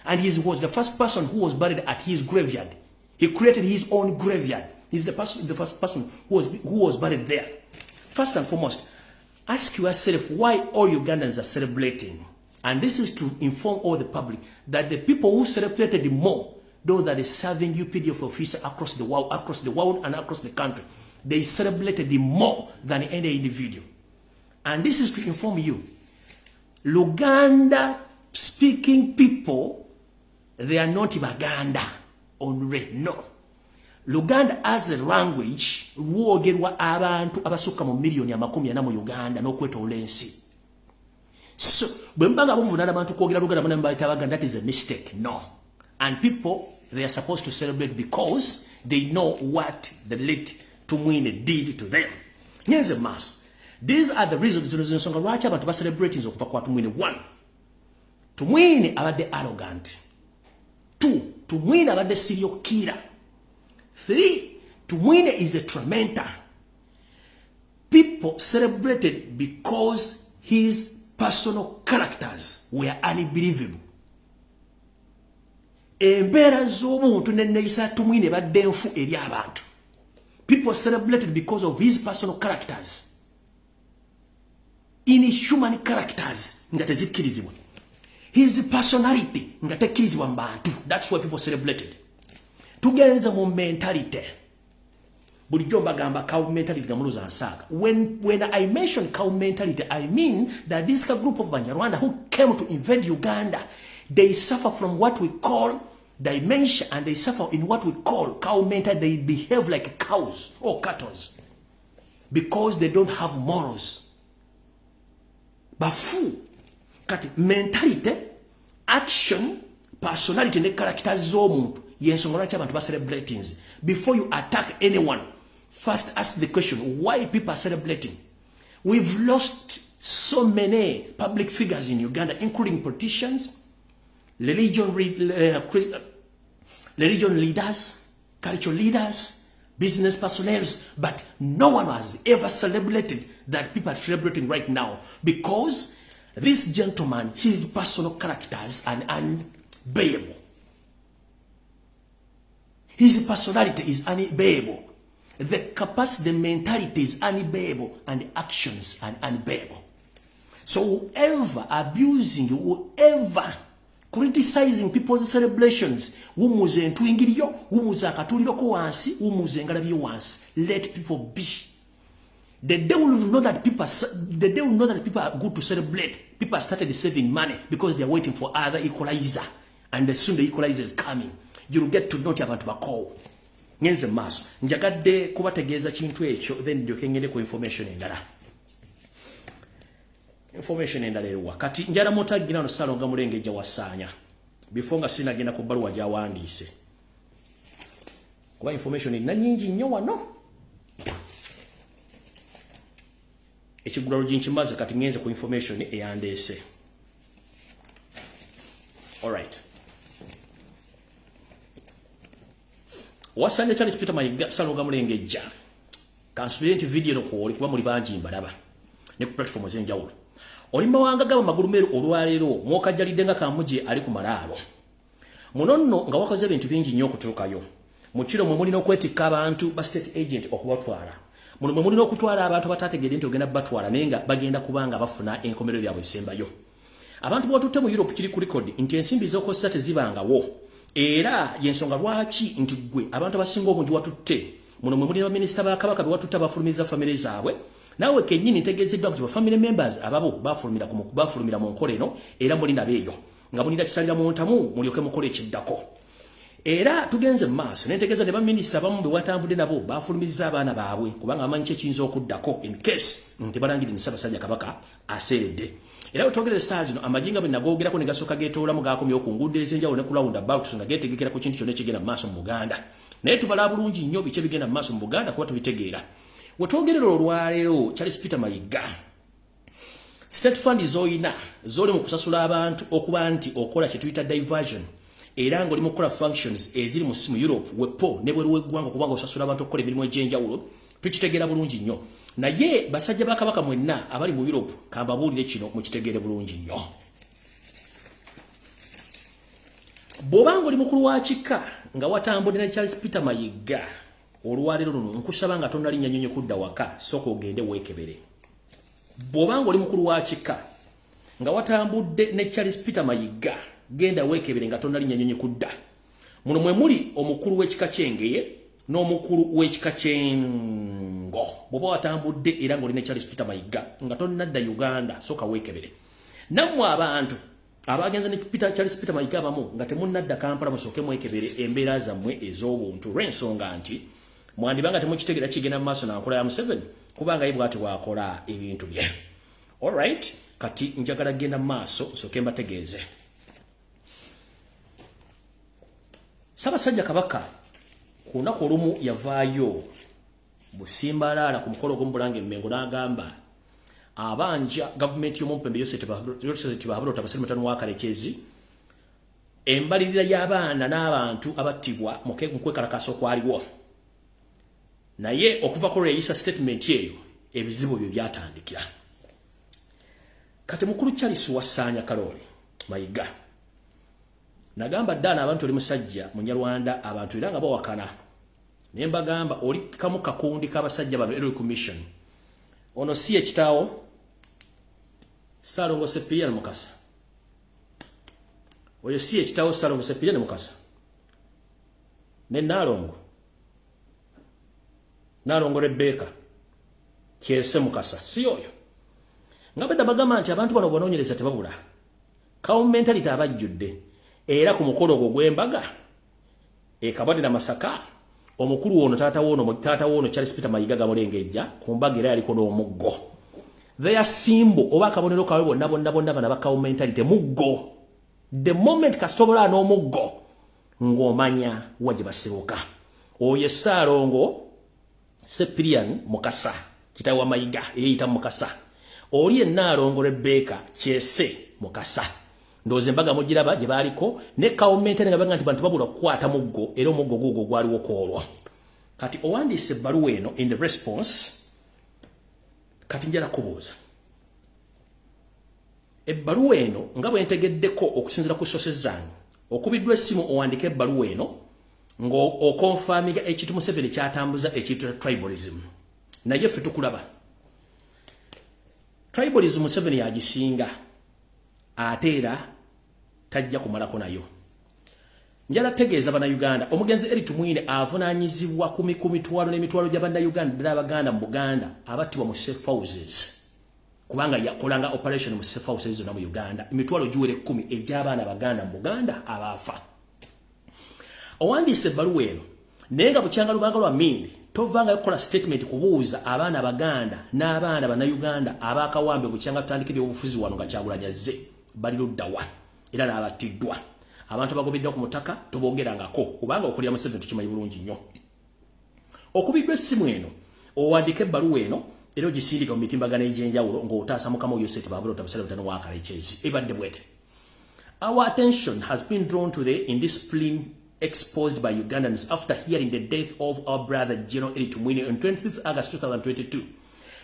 And he was the first person who was buried at his graveyard. He created his own graveyard. He's the first person who was buried there. First and foremost, ask yourself why all Ugandans are celebrating. And this is to inform all the public that the people who celebrated more, those that are serving UPDF officers across the world and across the country, they celebrated more than any individual. And this is to inform you. Luganda speaking people, they are not Baganda only. No. Luganda as a language, rwogerwa abantu abasuka mu million ya 40 mu Uganda n'okwetoola ensi. So, bwembaga buvunana abantu kwogera Luganda bana mbayita Baganda, that is a mistake. No. And people, they are supposed to celebrate because they know what the late Tumwine'S did to them. Nyenze mass. These are the reasons nsonga lwaki abantu celebrating okuva kwa Tumwine'S. 1. Tumwine'S abadde arrogant. 2. Tumwine'S abadde serial killer. 3. Tumwine'S is a tormentor. People celebrated because his personal characters were unbelievable. Embeera z'obuntu n'enneeyisa Tumwine'S badde nfu eri abantu. People celebrated because of his personal characters. in human characters nga tezikkirizibwa, his personality nga tekkirizibwa mu bantu. That's why people celebrated. Tugenze mu mentality. Bulijjo mbagamba cow mentality gamuluza ansaaga. When I mention cow mentality, I mean that this group of Banyarwanda who came to invade Uganda, they suffer from what we call dementia, and they suffer in what we call cow mentality. They behave like cows or cattle because they don't have morals. Bafu kati mentality, action, personality ne characters z'omuntu yensonga lwaki abantu ba celebrating. Before you attack anyone, first ask the question, why people are celebrating? We've lost so many public figures in Uganda, including politicians, religion leaders, cultural leaders, business personnel, but no one has ever celebrated that people are celebrating right now, because this gentleman, his personal characters are unbearable. His personality is unbearable. The capacity, the mentality is unbearable, and the actions are unbearable. So whoever abusing you, whoever criticizing people's celebrations, wumuze ntwingiriyo, wumuze akatuliroko wansi, wumuze ngalabyo wansi, let people be. The day will know that people are good to celebrate. People started saving money because they are waiting for other equalizer, and soon the equalizer is coming. You'll get to know abantu bako. Ngenze maso. Njagadde kubategeeza kintu ekyo, then ndio kengende ku information endala. Information endala eri wakati njala motagina no salonga mulengeja wasanya. Before nga sinagenda ku baluwa gya wandiise. Kuba information ina nyingi nnyo wano. Ekigulalo jinchimaze kati ngenze ku information eyandeese. All right. Wasanya Charles Peter Mayiga salonga mulengeja. Kansulenti video no ko oli kuba muli banji mbalaba. Ne ku platform zenjawulo. Olimba wanga gaba magulumero olwalero mwokajjalidde nga kamuje ali ku malaalo. Munono nga wakoze ebintu bingi nnyo okutuukayo. Mu kiro mwe mulina okwetikka abantu ba state agent okubatwala. Muno mwe mulina okutwala abantu batategedde nti ogenda batwala nenga bagenda kubanga bafuna enkomerero byabwe esembayo. Abantu bwatutte mu Europe kiri ku record nti ensimbi z'okozesa tezibangawo. Era yensonga lwaki nti gwe abantu abasinga obungi watutte. Muno mwe mulina minisita ba Kabaka bwatutte abafulumiza family zaabwe. Nawe kenyini ntegezeddwa kuti family members ababo bafulumira mu nkola eno era mulina beeyo nga mulina kisalira mu ntamu mulyoke mukole ekiddako. Era tugenze maaso nentegeeza ne baminister abamu be watambudde nabo bafulumiza abaana baabwe kubanga amanyi kyekiyinza okuddako in case nti balangiri ni Ssaabasajja Kabaka aseeredde. Era otogere stars no amajinga bwe nagoogerako ne gasooka geetoolamu gaakomyewo ku nguudo ez'enjawulo ne ku roundabout nga geetegekera ku kintu kyonna ekigenda mu maaso mu Buganda. Naye tubala bulungi nnyo biki ebigenda mu maaso mu Buganda kuba tubitegeera. Wetwogerera olwaleero Charles Peter Mayiga state fund zoyina zoli mu kusasula abantu okuba nti okola kye tuyita diversion era ng'oli mu kola functions eziri mu Europe wepo ne bweru w'eggwanga kubanga osasula abantu okukola emirimu egy'enjawulo tukitegeera bulungi nnyo. Naye basajja ba Kabaka mwenna abali mu Europe kambabuulire kino mukitegeere bulungi nnyo. Bw'obanga oli mukulu wa kika nga watambudde ne Charles Peter Mayiga olwalero luno nkusaba nga tonna linnya nnyonyo kudda waka sooka ogende weekebere. Bw'obanga oli mukulu wa kika nga watambudde ne Charles Peter Mayiga genda weekebere nga tonna linnya nnyonyo kudda. Muno mwe muli omukulu w'ekika ky'Engeye n'omukulu w'ekika ky'Engo. Bw'oba watambudde era ng'oli ne Charles Peter Mayiga nga tonna dda Uganda sooka weekebere. Nammwe abantu abagenza ne Charles Peter Mayiga abamu nga temunnadda Kampala musooke mwekebere embeera zammwe ez'obuntu olw'ensonga nti mwandibanga temukitegeera kigenda mu maaso n'ankola ya Museveni kubanga ye bw'ati bw'akola ebintu bye. Alright, kati njagala genda mu maaso nsooke mbategeeze. Ssaabasajja Kabaka ku lunaku olumu yavaayo busimbalaala ku mukolo gw'omubulange Mmengo n'agamba abanja gavumenti y'omumpembe Yoseti Babalota Baserikale wa Kalekezi embalirira y'abaana n'abantu abattibwa mu kwekalakaasa okwaliwo. Naye okuva ku release statement eyo ebizibu byo byatandikira. Kati mukulu Charles Wasanya Kalole Mayiga nagamba ddala abantu oli musajja Munyarwanda abantu era nga bawakana. Ne mbagamba oli kamu kakundi k'abasajja bano Early Commission. Ono si ekitaawo Salongo Sepirian Mukasa. Oyo si ekitawo Salongo Sepirian Mukasa. Ne Nalongo Rebecca. Kyese Mukasa. Si oyo. Ngabedda bagamba nti abantu bano bonoonyereza tebabula. Kawo mentality abajjudde. Era ku mukolo ogwo gw'embaga Kabonde na Masaka omukulu ono taata wono Charles Peter Mayiga gamulengejja ku mbaga era yaliko n'omuggo. Their symbol oba kabonero kawe bonna bana bakawo mentality muggo. The moment kastobola n'omuggo ng'omanya waje basiruka. Oyo Salongo Sepirian Mukasa kitawa Mayiga eyita Mukasa. Oli Nalongo Rebecca Kyese Mukasa. Ndoze mbaga mugiraba gye baliko ne kawumentene nga banga nti bantu babula kukwata muggo era omuggo gugo gwaliwo kwolwa. Kati owandiise ebbaluwa eno in the response kati njala kubuuza. Ebbaluwa eno nga bwe ntegeddeko okusinzira ku sources zange okubiddwa essimu owandike ebbaluwa eno ng'okonfamiga ekintu Museveni kyatambuza ekintu tribalism. Naye ffe tukulaba. Tribalism Museveni yagisinga ate era tajja kumalako nayo. Njala tegeeza bana Uganda omugenzi Tumwine'S avunaanyizibwa ku mitwalo n'emitwalo gy'abanda Uganda ddala Abaganda mu Buganda abattibwa mu safe houses. Kubanga yakolanga operation mu safe houses zonna mu Uganda emitwalo giwere 10 egy'abaana Abaganda mu Buganda abaafa. Owandiise ebbaluwa eno naye nga bukyanga lubanga lwa Mindi tovanga okukola statement kubuuza abaana Abaganda n'abaana Bannayuganda abaakawambe bukyanga tutandikira obufuzi wano nga Kyagulanyi azze bali luddawa era n'abattiddwa. Abantu bagobeddwa ku mutaka tobogerangako kubanga okulya Museveni tukimanyi bulungi nnyo. Okubiddwa essimu eno owandika ebbaluwa eno era ogisindika mu mitimbagano egy'enjawulo ng'otaasa Mukama oyo Sete Babula otabasala butano wa Kalechezi ebadde bwete. Our attention has been drawn to the indiscipline exposed by Ugandans after hearing the death of our brother General Tumwine'S on 25th August 2022.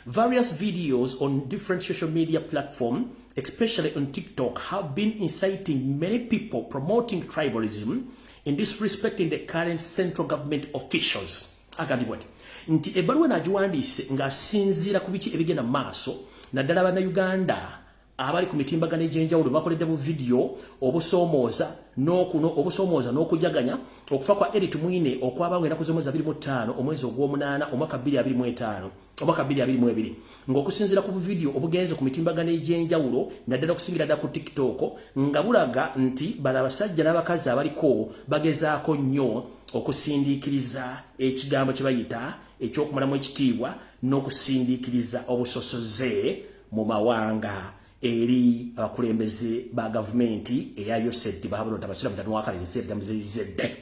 Various videos on different social media platforms, especially on TikTok, have been inciting many people promoting tribalism in disrespecting the current central government officials. Agandibwati. Nti ebbaluwa nagiwandiise ng'asinziira ku biki ebigenda maaso naddala Bannayuganda abali ku mitimbagano egy'enjawulo bakoledde mu video obusoomooza n'okujaganya okufa kwa Tumwine'S okwabanga enaku z'omwezi 25 omwezi ogw'omunaana omwaka 2025 omwaka 2022 ng'okusinziira ku video obugenze ku mitimbagano egy'enjawulo naddala okusingira ddala ku TikTok nga bulaga nti bano abasajja n'abakazi abaliko bagezaako nnyo okusindiikiriza ekigambo kye bayita ekyokumalamu ekitiibwa n'okusindiikiriza obusosoze mu mawanga eri abakulembeze ba gavumenti eya Yoseti Babula otabasala butano wa Kalechezi etamuzizedde.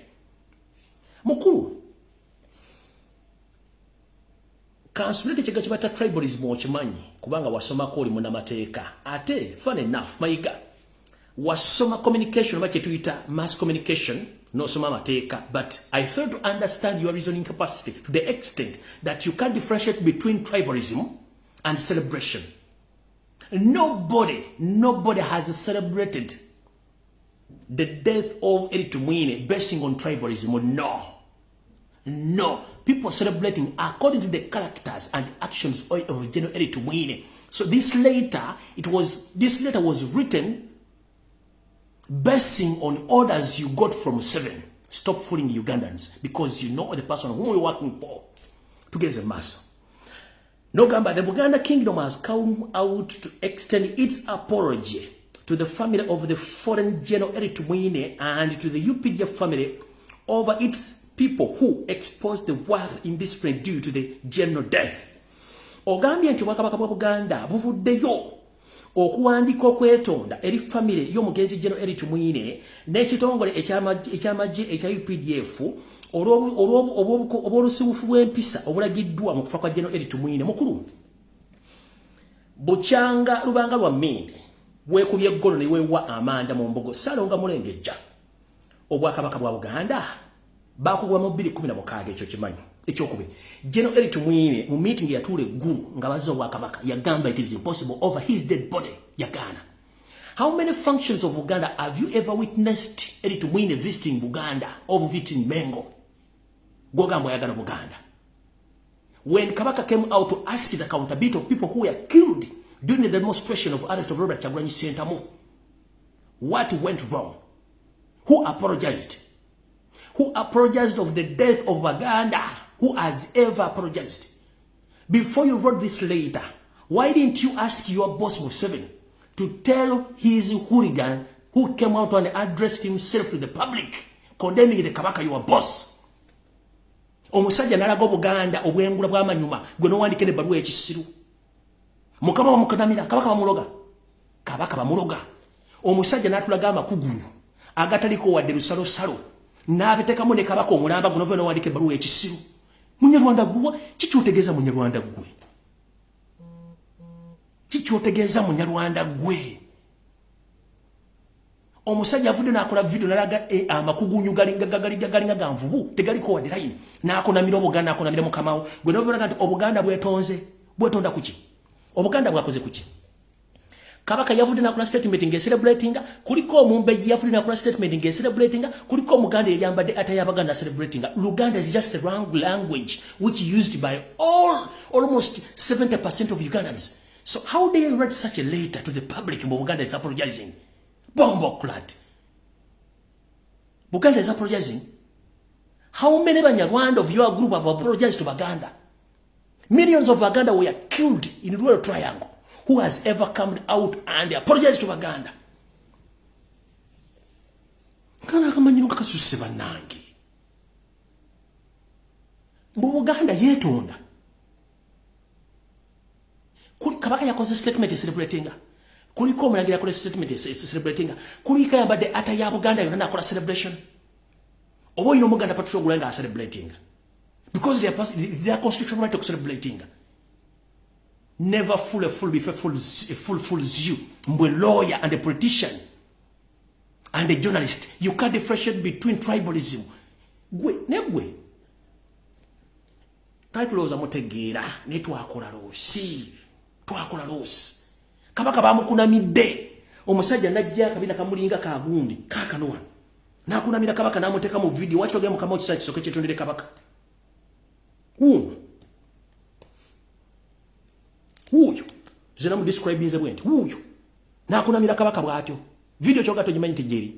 Mukulu kansulete kiga kibata tribalism okimanyi kubanga wasomako oli munamateeka ate fun enough Mayiga wasoma communication oba kyetuyita mass communication no soma mateeka, but I fail to understand your reasoning capacity to the extent that you can't differentiate between tribalism and celebration. Nobody has celebrated the death of Tumwine'S basing on tribalism. No. People celebrating according to the characters and actions of General Tumwine'S. So this letter was written basing on orders you got from 7. Stop fooling Ugandans because you know the person whom you're working for to get the mass. No gamba, the Buganda Kingdom has come out to extend its apology to the family of the foreign General Tumwine'S and to the UPDF family over its people who exposed the worth indiscipline due to the general death. Ogambye nti Obwakabaka bwa Buganda buvuddeyo okuwandika okwetonda eri family y'omugenzi General Tumwine'S n'ekitongole ekyamagye ekya UPDF olw'olusibufu bw'empisa obulagiddwa mu kufa kwa General Tumwine'S. Mukulu bukyanga lubanga lwa Mindi weekubye eggolo ne weewa amanda mu mbogo Salonga mulengejja Obwakabaka bwa Buganda bakugwa mu 2016 ekyo kimanyi ekyokubiri General Tumwine'S mu meeting yatuula eggulu nga bazza Obwakabaka yagamba it is impossible over his dead body yagana. How many functions of Uganda have you ever witnessed Tumwine'S visiting Buganda or visiting Mengo? Gogamba yagana Buganda. When Kabaka came out to ask the accountability of people who were killed during the demonstration of arrest of Robert Kyagulanyi Ssentamu. What went wrong? Who apologized? Who apologized of the death of Baganda? Who has ever apologized? Before you wrote this letter, why didn't you ask your boss Museveni to tell his hooligan who came out and addressed himself to the public, condemning the Kabaka, your boss? Omusajja nalaga Buganda obwengula bw'amanyuma gwe n'owandika ebbaluwa ekisiru. Mukama bamukanamira, Kabaka bamuloga. Kabaka bamuloga. Omusajja n'atulaga amakugulu agataliko wadde lusalosalo n'abiteekamu ne Kabaka omulamba guno n'owandika ebbaluwa ekisiru. Munyarwanda gwe kikyotegeeza munyarwanda gwe. Kikyotegeeza munyarwanda gwe. Omusajja avudde n'akola video nalaga amakugunyu galinga ganvubu tegaliko wadde line n'akonamira Obuganda akonamira mukamawo gwe n'ovuga nti Obuganda bwetonda kuki? Obuganda bwakoze kuki? Kabaka yavudde n'akola statement ng'ecelebrating, kuliko Omumbejji yavudde n'akola statement ng'ecelebrating, kuliko Omuganda eyambadde atayabaganda celebrating. Luganda is just a wrong language which is used by almost 70% of Ugandans. So how do you write such a letter to the public? Buganda is apologizing. Bombo clad. Buganda is apologizing. How many Banyarwanda of your group have apologized to Baganda? Millions of Baganda were killed in the Royal Triangle. Who has ever come out and apologized to Baganda? Kana kamanyiro kakasuse banangi. Buganda yetonda. Kabaka yakoze statement celebrating. Kuliko Omulangira yakoze statement celebrating. Kulika yambadde ata ya Buganda yonna nakola celebration. Obo ino Muganda patrol gulanga celebrating. Because they are constitutional right to celebrating. Never fool a fool before a fool fools you. Mbwe lawyer and a politician and a journalist. You can't differentiate between tribalism. Negwe. Titles amotegera ne twakola losi. Twakola losi. Kabaka bamukunamidde. Omusajja najja kabina kamulinga kagundi kakanoa. Nakunamira Kabaka namuteka mu video. Wacho gemu kama okisachi soke kyetondere Kabaka. Uyo. Zena mu describe nze bwenti. Uyo. Nakunamira Kabaka bwatyo. Video kyoga togimanyi tejeri.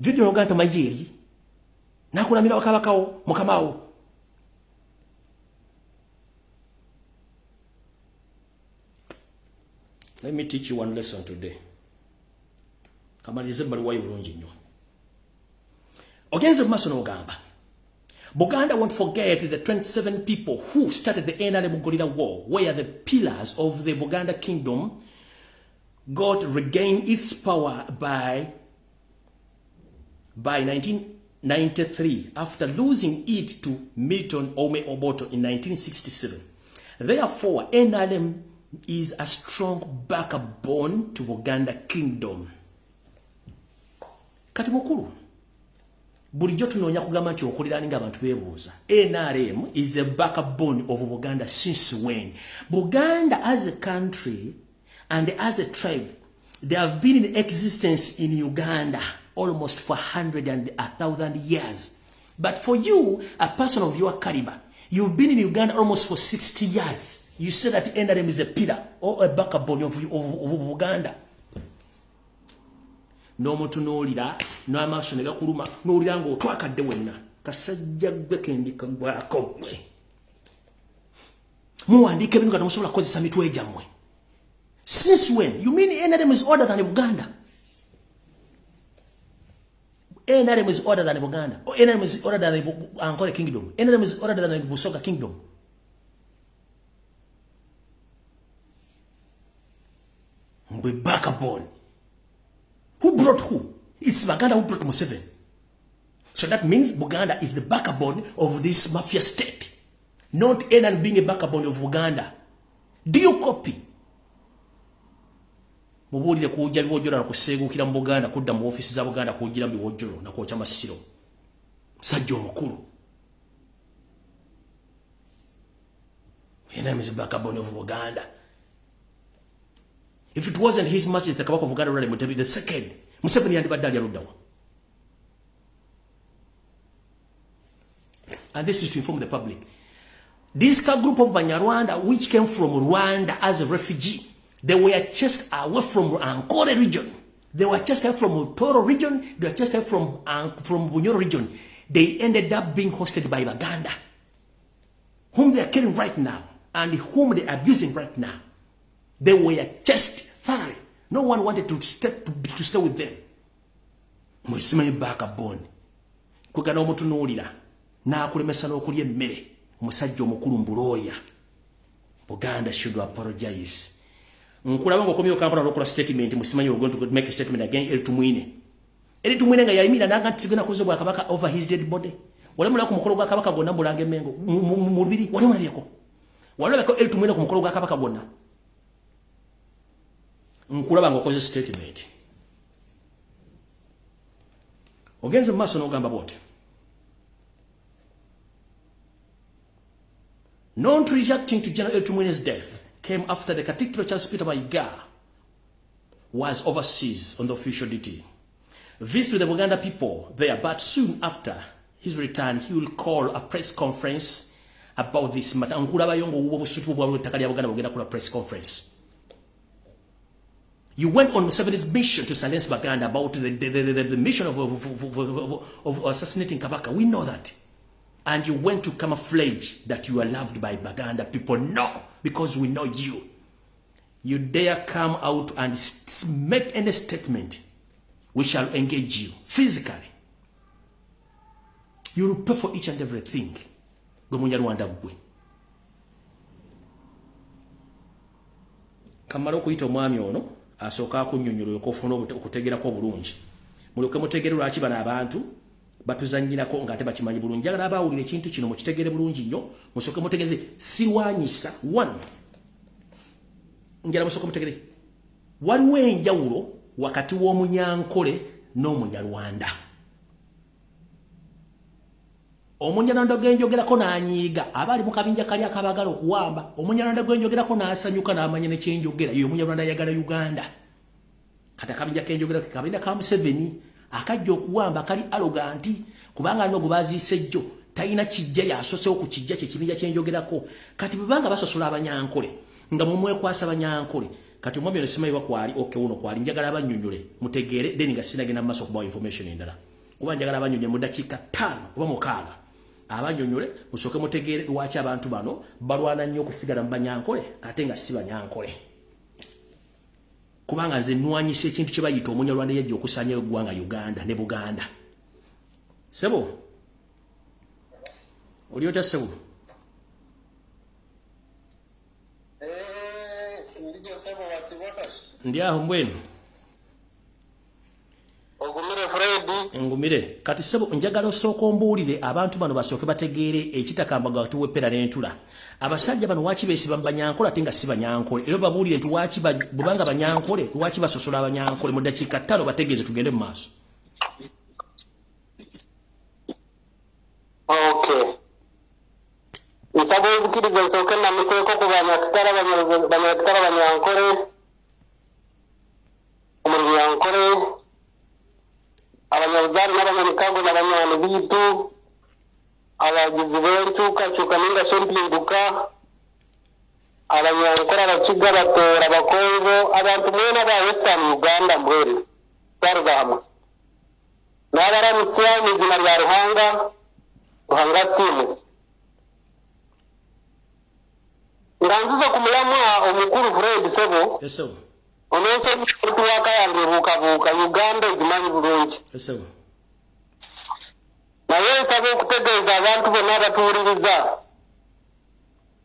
Video yoga tamajeri. Nakunamira Kabakawo mukamawo. Let me teach you one lesson today. Kamalize baluwa bulungi nnyo. Ogenze maso n'ogamba. Buganda won't forget the 27 people who started the NRM Gorilla War, where the pillars of the Buganda kingdom got regained its power by 1993 after losing it to Milton Ome Oboto in 1967. Therefore, NRM is a strong backbone to Buganda kingdom. Kati mukuru. Bulijjo tunoonya kugamba nti okuliraninga abantu beebuuza. NRM is the backbone of Buganda since when? Buganda as a country and as a tribe, they have been in existence in Uganda almost for 100 and 1,000 years. But for you, a person of your caliber, you've been in Uganda almost for 60 years. You say that NRM is a pillar or a backbone of Buganda. No mutunolira no amaso ne gakuluma n'olira ngo twakadde wenna kasajja gwe kendi kagwako gwe muwandike bintu kati musobola kozesa mitwe jammwe. Since when? You mean NRM is older than Uganda? NRM is older than Uganda. Or NRM is older than the Ankole kingdom. NRM is older than the Busoga kingdom. Mbe backbone. Who brought who? It's Baganda who brought Museveni. So that means Buganda is the backbone of this mafia state. Not NRM being a backbone of Uganda. Do you copy? Mubulire kujja biwojjolo na kuseegukira mu Buganda kudda mu office za Buganda kujjira mu biwojjolo na kwokya masiro. Sajja omukulu. NRM is the backbone of Buganda. If it wasn't his match, the Kabaka of Uganda would be the second. Museveni yandibadde ali aluddawa. And this is to inform the public. This group of Banyarwanda, which came from Rwanda as a refugee, they were chased away from Ankole region. They were chased away from Toro region. They were chased away from Bunyoro region. They ended up being hosted by Baganda, whom they are killing right now, and whom they are abusing right now. They were chased thoroughly. No one wanted to stay with them. Mwisimani baka bone. Kugana omuntu n'olira n'akulemesa n'okulya emmere. Musajja omukulu mbuloya. Buganda should apologize. Nkulaba ngo komyo Kampala lokola statement musimanyi we're going to make a statement again Tumwine'S nga yayimira nanga tigena kuzobwa kabaka over his dead body. Wale mulako mukolo gwa kabaka gonna mulange mengo mubiri wale mulabeko. Wale ko Tumwine'S ku mukolo gwa kabaka gonna. Nkulaba ngo koze statement. Ogenze maso n'ogamba bote. Not reacting to General Tumwine'S death came after the Katikkiro Charles Peter Mayiga was overseas on the official duty. Visit with the Buganda people there, but soon after his return, he will call a press conference about this matter. Press conference. You went on Museveni's mission to silence Baganda about the mission of assassinating Kabaka. We know that. And you went to camouflage that you are loved by Baganda people. No, because we know you. You dare come out and make any statement, we shall engage you physically. You will pay for each and everything. Kamala okuyita omwami ono asooka akunnyonnyola okufuna okutegeera ko bulungi. Mulyoke mutegeere lwaki bano abantu batuzannyirako ng'ate bakimanyi bulungi. Njagala abaawulira ekintu kino mukitegeere bulungi nnyo, musooke mutegeeze sirwanyisa. One, njagala musooke mutegeere waliwo enjawulo wakati w'Omunyankole n'Omunyarwanda. Omunyarwanda gwenjogerako n'anyiiga abaali mu kabinja kali akabagala okuwamba. Omunyarwanda gwenjogerako n'asanyuka n'amanya ne kyenjogera. Ye Omunyarwanda ayagala Uganda. Kati akabinja kenjogera kabinja ka Museveni akajja okuwamba kali arroganti kubanga no gubaziise jjo talina kijja yasosewo ku kijja kye kibinja kyenjogerako. Kati bwebanga basosola Abanyankole nga mumwekwasa Abanyankole. Kati omwami ono simanyi kwali uno kwali njagala abannyonnyole mutegeere then nga sinagenda mu maaso okubawa information endala. Kuba njagala abannyonnyole mu dakiika 5 oba 6. Abannyonnyole musooke mutegeere lwaki abantu bano balwana nnyo okusigala mu Banyankole ate nga si Banyankole. Kubanga nze nnwanyisa ekintu kye bayita Omunyarwanda yajja okusaanya eggwanga Uganda ne Buganda. Sebo oli otya Sebo? Ndi aho mbwenu. Ogumire Fred. Ngumire. Kati Sebo njagala osooka ombuulire abantu bano basooke bategeere ekitakambaga watu wepera n'entula. Abasajja bano wachi besiba Banyankole ate nga si Banyankole. Era babuulire nti wachi bubanga Banyankole wachi basosola Abanyankole mu dakiika 5 bategeeze tugende mu maaso. Okay. Nsago zikiriza nsooke namuseeko ku Banyakitara Banyankole. Omunyankole. Abanyabuzari n'Abanyamikago n'Abanyani biitu. Abagizi b'enkyukakyuka ninga shempinduka. Abanyankole Abakiga Batoora Abakongo abantu mwena ba Western Uganda mbwere twarza hamwe n'abaramusya mu izina lya Ruhanga simu nganziza kumulamwa omukuru Fred Sebo. Yes sir. Onose mtu wakayange bukabuka Uganda igimanyi bulungi. Yes sir. Naye nsaba okutegeeza abantu bonna abatuwuliriza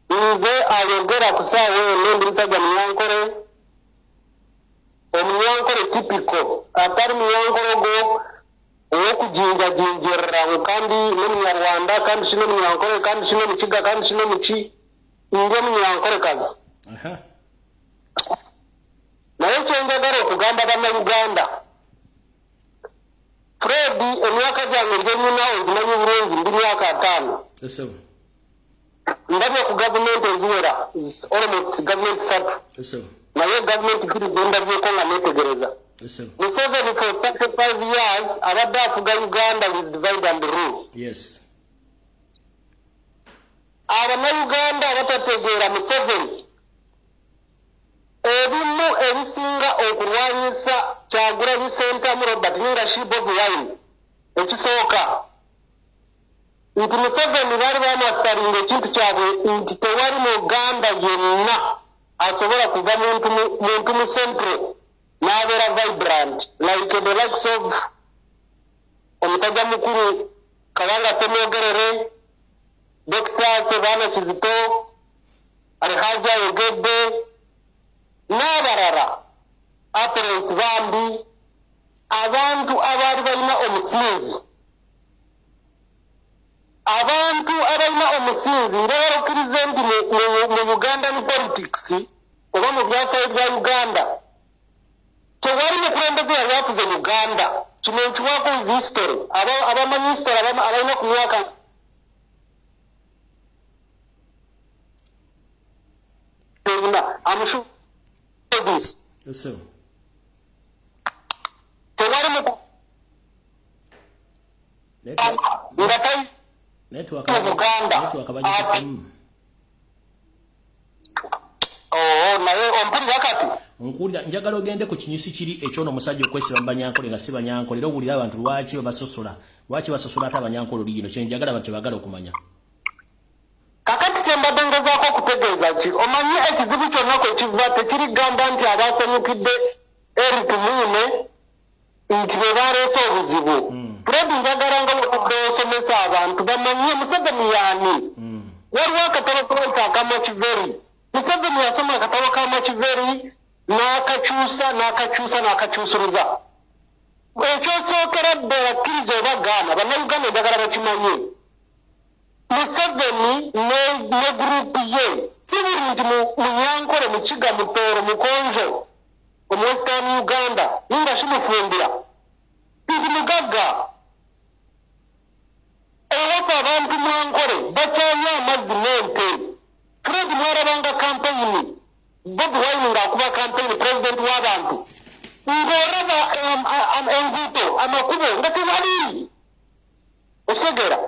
nze ayogera ku ssaawa eno ndi musajja Munyankole. Omunyankole tipiko atari Munyankole go ow'okujinjajinjirra kandi n'Omunyarwanda kandi kino Munyankole kandi kino Mukiga kandi kino Muki ndi Munyankole kazi. Naye kyenjagala okugamba Bannayuganda Fred emyaka gyange nze nyinawo ngimanyi bulungi ndi myaka 5. Yes sir. Ndabye ku gavumenti eziwera almost government 3. Yes sir. Naye gavumenti kiri ndabyeko nga neetegereza. Yes sir. Museveni for 35 years abadde afuga Uganda with divide and rule. Yes. Abannayuganda batategeera Museveni ebimu ebisinga okulwanyisa Kyagulanyi Ssentamu Robert Ningashi Bobi Wine ekisooka nti Museveni bali bamastaringa ekintu kyabwe nti tewali Muganda yenna asobola kuva muntu mu centro n'abeera vibrant like the likes of omusajja mukulu Kabanga Semwogerere, Dr. Sebana Kizito, Alhaja Yogedde, n'abalala Apres Bambi, abantu abaali balina omusinzi. Abantu abalina omusinzi nga balukkirize nti mu Ugandan politics oba mu byafaayo bya Uganda tewali mukulembeze yali afuze Uganda. Kino nkiwaako with history. Abamanyi history abalina ku myaka I'm sure this. Yes, sir. Tewali muku network naye ompulira kati nkulira njagala ogende ku kinyusi kiri ekyono omusajja okwesiba Banyankole nga si Banyankole era owulira abantu lwaki basosola ate Abanyankole ligino kye njagala abantu bagala okumanya kakati kyembadde ngezaako okutegeeza ki omanyi ekizibu kyonna kwe kiva tekiri gamba nti abasanyukidde Tumwiine nti be baleese obuzibu Fred njagala nga bwekudde osomesa abantu bamanye Museveni yaani waliwo akatabo kayita akamakiveri Museveni yasoma akatabo k'amakiveri n'akakyusuliza ekyosookera ddala kkiriza oba gaana bannayuganda njagala bakimanye Museveni ne gurupu ye si buli nti Munyankole Mukiga Mutooro Mukonjo omu Western Uganda Ningashi Mufumbira nti mugagga ewafa abantu Mwankole bakyalya amazzi n'ente Fred mwarabanga kampeyini Bobi Wine ng'akuba kampeyini president w'abantu ng'oraba enguudo amakubo nga tewali otegera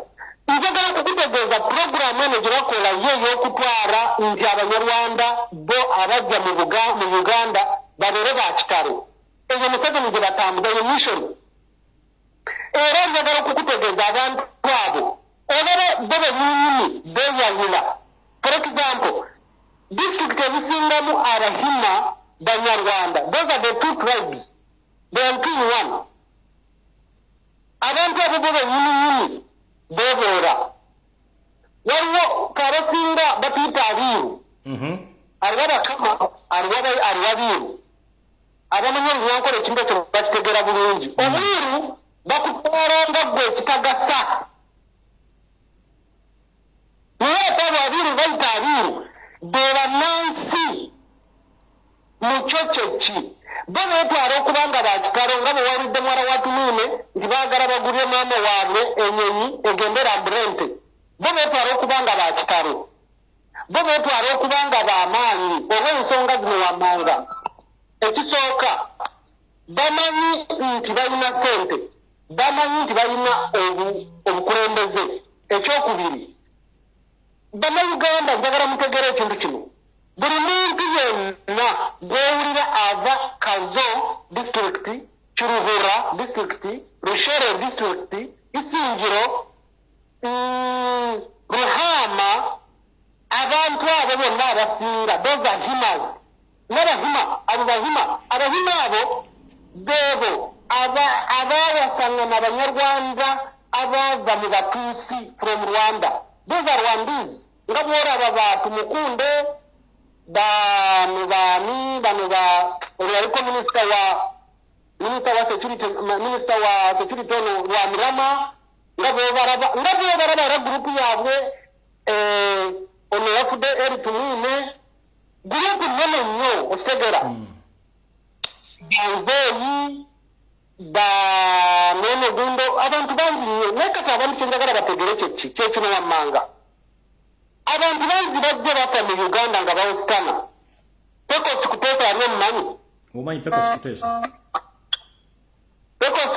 njagala kukutegeeza puroguramu eno gye bakola ye ey'okutwala nti Abanyarwanda bo abajja mu Uganda babeere ba kitalo eyo Museveni gye batambuza ye mission era njagala okukutegeeza abantu abo olaba bo bennyini beeyawula. For example, district ezisingamu Abahima Banyarwanda, those are the two tribes. They are two in one. Abantu abo bo bennyini beeboora. Waliwo abasinga batuyita Abiiru. Aliwo Bakama, aliwo Abiiru. Abamanyi Munyankole ekintu ekyo bakitegeera bulungi. Omwiru bakutwalanga gwe ekitagasa. Naye ate Abiiru bayita Abiiru be bannansi mu kyo ki bo beetwala okuba nga bakitalo nga bwe walidde mwala wa Tumwiine nti baagala bagulye maama waabwe ennyonyi egendera Brente bo beetwala okuba nga bakitalo bo beetwala okuba nga b'amaanyi olw'ensonga zino wammanga ekisooka bamanyi nti balina ssente bamanyi nti balina obukulembeze ekyokubiri Bannayuganda njagala mutegeere ekintu kino buli muntu yenna gwewulira ava Kazo district Kiruhura district Rushere district Isingiro Ruhama abantu abo bonna abasinga those are Himas n'Abahima Abahima abo beebo abaawasangana Abanyarwanda abaava mu Batuusi from Rwanda. Those are Rwandese. Nga bw'oraba baatu Mukunde bano oliko minisita wa security ono Rwamirama nga bw'obaraba era gurupu yaabwe ono yafudde Tumwiine gurupu nnene nnyo okitegeera banzeeyi banene gundo abantu bangi nnyo naye kati abantu kyenjagala bategere kyekino wammanga abantu bangi bajja bafa mu Uganda nga bawesitana Pecos Kuteesa yali omumanyi omanyi Pecos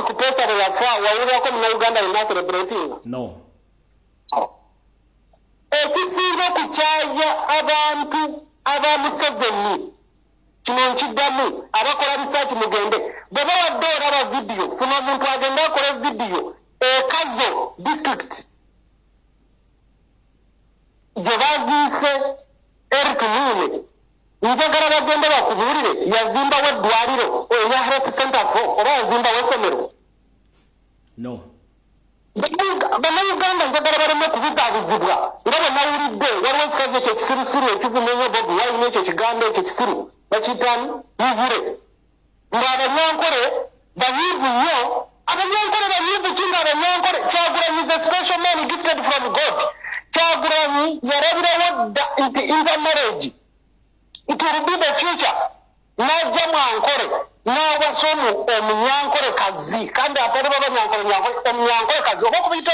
Kuteesa bwe yafa wawulirako Munnayuganda yenna celebrating no ekisinga okukyaya abantu aba Museveni kino nkiddamu abakola research mugende bwe bawadde olaba vidiyo funa omuntu agenda akola vidiyo ekazo district gye baziise Tumwine'S njagala bagende bakubuulire yazimbawo eddwaliro eya health center oba yazimbawo essomero no bannayuganda njagala baleme okubuzaabuzibwa nga bwe nawulidde waliwo ekisajja ekyo ekisirusiru ekivumenya Bobi Wine ekyo kigambo ekyo ekisiru bakiyitamu yivule ng'abanyankole banyiivu nnyo abanyankole banyiivu ki ng'abanyankole Kyagulanyi is a special man gifted from God Kyagulanyi yarabirawo dda nti intermarriage it will be the future n'ajja Mwankole n'awasa omunyankole kazi kandi atali omunyankole kazi oba okubiyita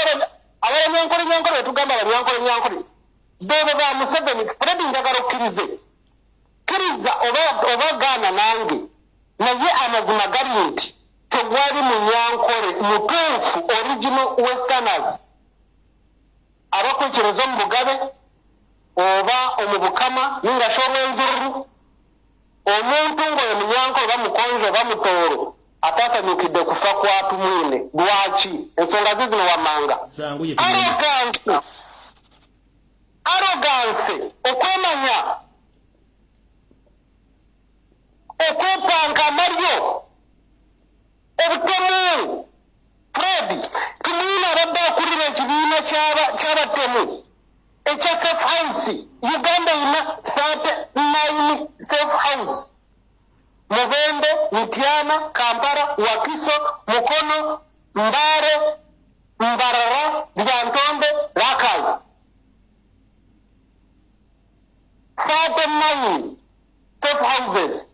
abanyankole betugamba abanyankole bebo ba Museveni Fred njagala okkiriza oba gaana nange naye amazima gali nti tegwali munyankole mutuufu original westerners abakwekireza omu Bugabe oba omu Bukama ningasha olw'enzururu omuntu ng'oyo munyankole bamukonje bamutooro ataasanyukidde kufa kwa Tumwine lwaki ensonga zino wammanga arrogance okwemanya okwepanka amalyo obutemu Fred Tumwine abadde akulira ekibiina ky'abatemu ekya safe house Uganda ina 39 safe house Mubende, Mutiana, Kampala, Wakiso, Mukono, Mbare, Mbarara, Byantombe, Rakai 39 safe houses.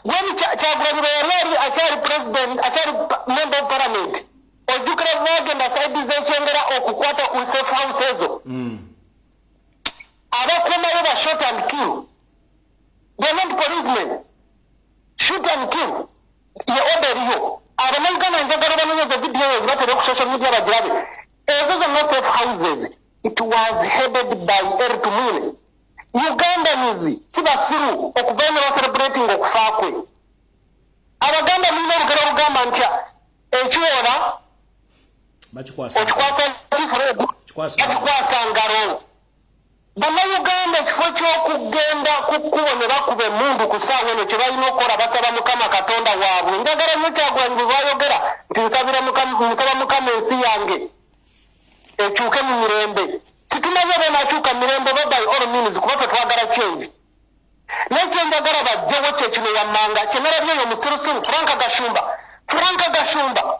When Kyagulanyi achari president, achari member of parliament, ojukira vagenda side z'ekyengera okukwata ku safe house ezo. Abakumayo ba shot and kill. They are not policemen. Shoot and kill. You order you. Abanyagana njagala bamenyeza video batera ku social media bajirabe. Those are not safe houses. It was headed by Tumwine. Ugandans sibasiru okuvana ba celebrating okufa kwe. Abaganda mulina olugero lugamba nti ekiwora bakikwasa ngalo. Bannayuganda ekifo ky'okugenda kukkubo ne bakuba emmundu ku ssaawa eno kye balina okukola basaba Mukama Katonda waabwe. Njagala nnyo Kyagulanyi bwe bayogera nti nsaba Mukama ensi yange ekyuke mu mirembe. Situmanye beenakyuka mirembe by all means kuba tetwagala change. Naye kye njagala bajjewo kye kino wammanga kye nalabye eyo musirusiru Franka Gashumba.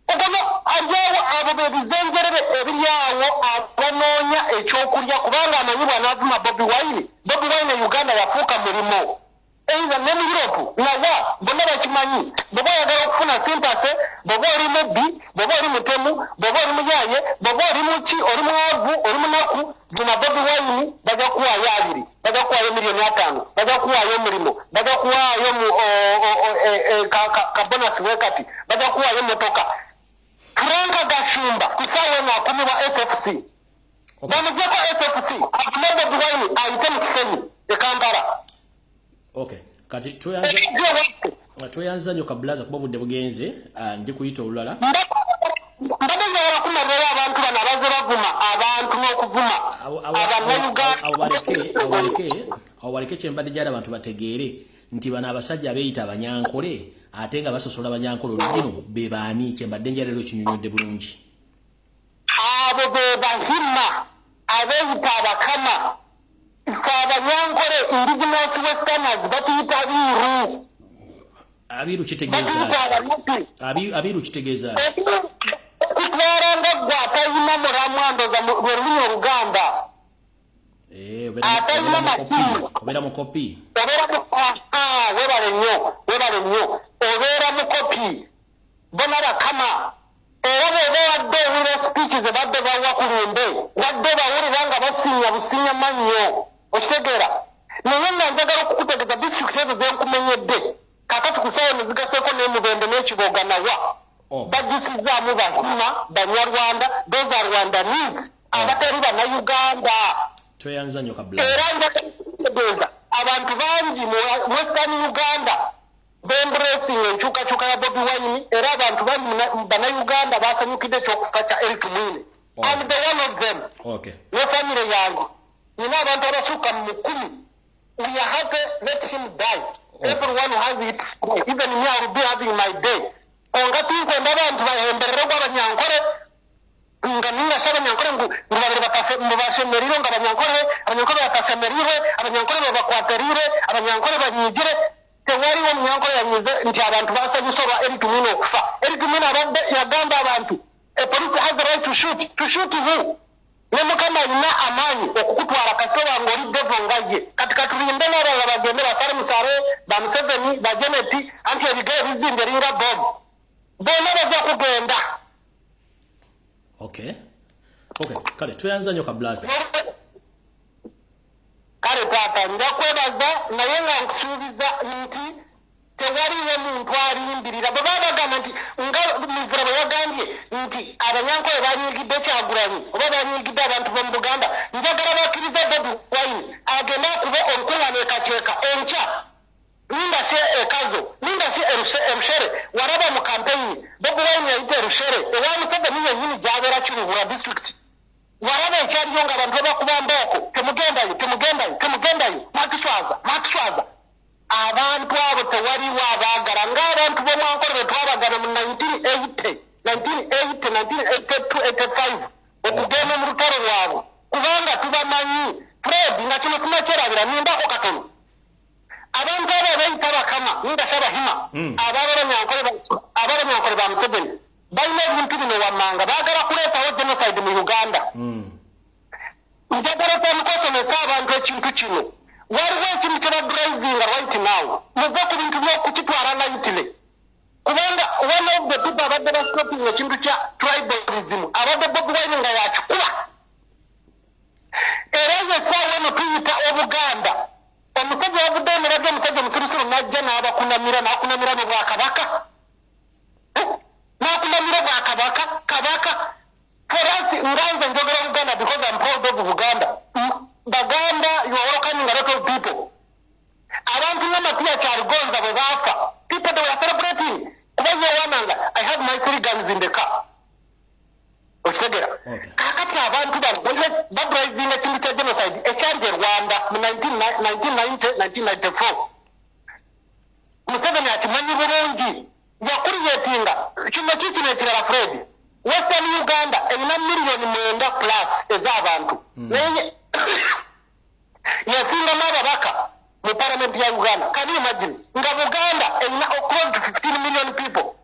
Ogono ajyawo abo bebizenjerere ebiryawo abanoonya ekyokulya kubanga amanyibwa n'avuma Bobi Wine Uganda yafuuka mulimo. Eiza ne mu Europe nawa bonna bakimanyi bw'oba oyagala okufuna simpase bw'oba oli mubbi bw'oba oli mutemu bw'oba oli muyaaye bw'oba oli muki oli mwavu oli munaku vuma Bobi Wine bajja kuwaayo 2 bajja kuwaayo $5 million bajja kuwaayo omulimo bajja kuwaayo ka bonus wekati bajja kuwaayo emmotoka. Franka Gashumba kusaawa eno akumibwa SFC. Bamugyeko SFC afune Bobi Wine ayite mu kisenyi e Kampala. Okay, kati tweyanza nnyo kabulaza kuba obudde bugenze ndi kuyita olulala. Mbadde njagala kumalirayo abantu bano abaze bavuma abantu n'okuvuma awaleke kyembadde gyali abantu bategeere nti bano abasajja abeeyita abanyankole ate nga basosola abanyankole olugino be baani kyembadde njala leero kinyonyodde bulungi. Abo be bahima abeeyita abakama ife abanyankole indigenous westerners batuyita abiru kitegeeza okutwala nga gwe atayina mulamu andoza lwe lulimi Oluganda obeera mu kopi webale nnyo obeera mu kopi bona bakama era bw'oba wadde owulira speech ze badde bawa ku lumbe wadde bawulira nga businya mannyo okitegeera. Naye nga njagala okukutegeeza disitulikiti ezo zenkumenyedde kakati ku ssaawa eno zigaseeko n'emubende n'ekiboga nawa bajjusizaamu bahima banyarwanda those are Rwandanese abatali bana Uganda tweyanza nnyo kabla era ndategeeza abantu bangi mu Western Uganda bembracing enkyukakyuka ya Bobi Wine era abantu bangi bana Uganda basanyukidde ekyokufa kya Eric Mwine. I'm the one of them. Okay. Ne family yangu nina abantu abasukka mu 10. We are happy, let him die. Everyone has it. Even me, I will be having my day. Ongati kwenda abantu bahemberera Abanyankore nga ninga saba Nyankore ngubabere batashemeriro nga Abanyankore batasemerire Abanyankore babakwaterire Abanyankore banyigire tewari wo Munyankore yanyize nti abantu basanyusoba Eric Mwine okufa. Eric Mwine abadde yagamba abantu a police has the right to shoot who? Nemukama alina amaanyi okukutwala kasoba ng'oli devo ngaye kati katulinde n'abalala bagende basale musare ba Museveni ba Geneti anti ebigere bizimbe ringa bomu bonna bajja kugenda. Okay kale tweyanza nnyo kablaza kale taata ndakwebaza naye nga nkusuubiza nti tewaliwo muntu alimbirira bwe babagamba nti nga mivura bwe yagambye nti Abanyankole banyigidde Kyagulanyi oba banyigidde abantu b'omu Buganda njagala bakkiriza Bobi Wine agenda kuba olukuŋŋaana ekaceeka enkya ninda si ekazo ninda si erushere waraba mu kampeyini Bobi Wine yayita erushere ewa Museveni yennyini gy'abeera Kiruhura district waraba ekyaliyo nga abantu bakuba mbooko temugendayo makiswaza abantu abo tewaliwo abaagala ng'abantu b'omwankole bwe twabagana mu 1980 okugenda mu lutalo lwabwe kubanga tubamanyi Fred nga kino sinakyerabira nindako katono abantu abo abayita bakama nindasyabahima Abanyankole ba Museveni balina ebintu bino wammanga baagala kuleetawo genocide mu Uganda. Njagala kwamukosomesa abantu ekintu kino waliwo ekintu kye badrivinga right now muve ku bintu by'okukitwala lightly kubanga one of the people abadde bastopping ekintu kya tribalism abadde Bobi Wine nga yakikuba era yesaawa eno tuyita Obuganda omusajja wavudde emirage omusajja omusirusiru najja n'abakunamira n'akunamira mu Bwakabaka kabaka ferasi nganze njogera Uganda because I'm proud of Uganda. Baganda, you are welcoming a lot of people. Abantu n'amatiya kyaligonza bwe baafa people they were celebrating kubanga wananga I have my 3 guns in the car. Okitegeera kakati abantu bano badrivinga ekintu kya genocide ekyali Rwanda mu 1994 Museveni akimanyi bulungi yakuliyetinga kino kikino ekirala Fred Western Uganda erina miliyoni 9 plus ez'abantu naye yasinga n'ababaka mu parliament ya Uganda. Can you imagine nga Buganda erina close to 15 million people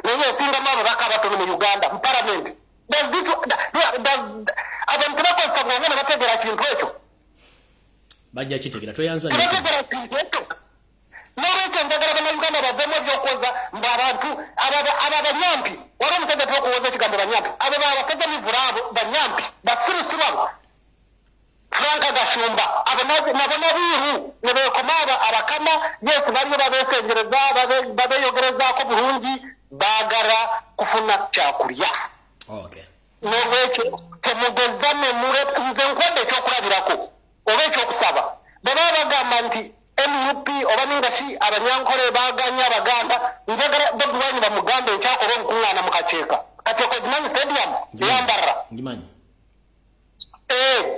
naye yasinga n'ababaka abatono mu Uganda mu parliament. Abantu bakozesa bwongo ne bategera kintu ekyo bajja kitegera tweyanza n'olwekyo njagala bannayuganda bavemu ebyokuwoza ng'abantu abanyampi wali omusajja twokuwoza ekigambo banyampi abo babasajja mivula abo banyampi basirusiru abo Franka Gashumba abo nabo nabiiru ne beekoma abakama yesi baliyo babeesengereza babeeyogerezaako bulungi baagala kufuna kyakulya. N'olwekyo temugeza nze nkwedde ekyokulabirako oba ekyokusaba bwe baba bagamba nti MUP oba ningashi Abanyankole baganya Abaganda njagala Bobi Wine bamuganda ekyakola omukuŋŋaana mu kaceeka kaceeka ogimanyi stadium eyambarra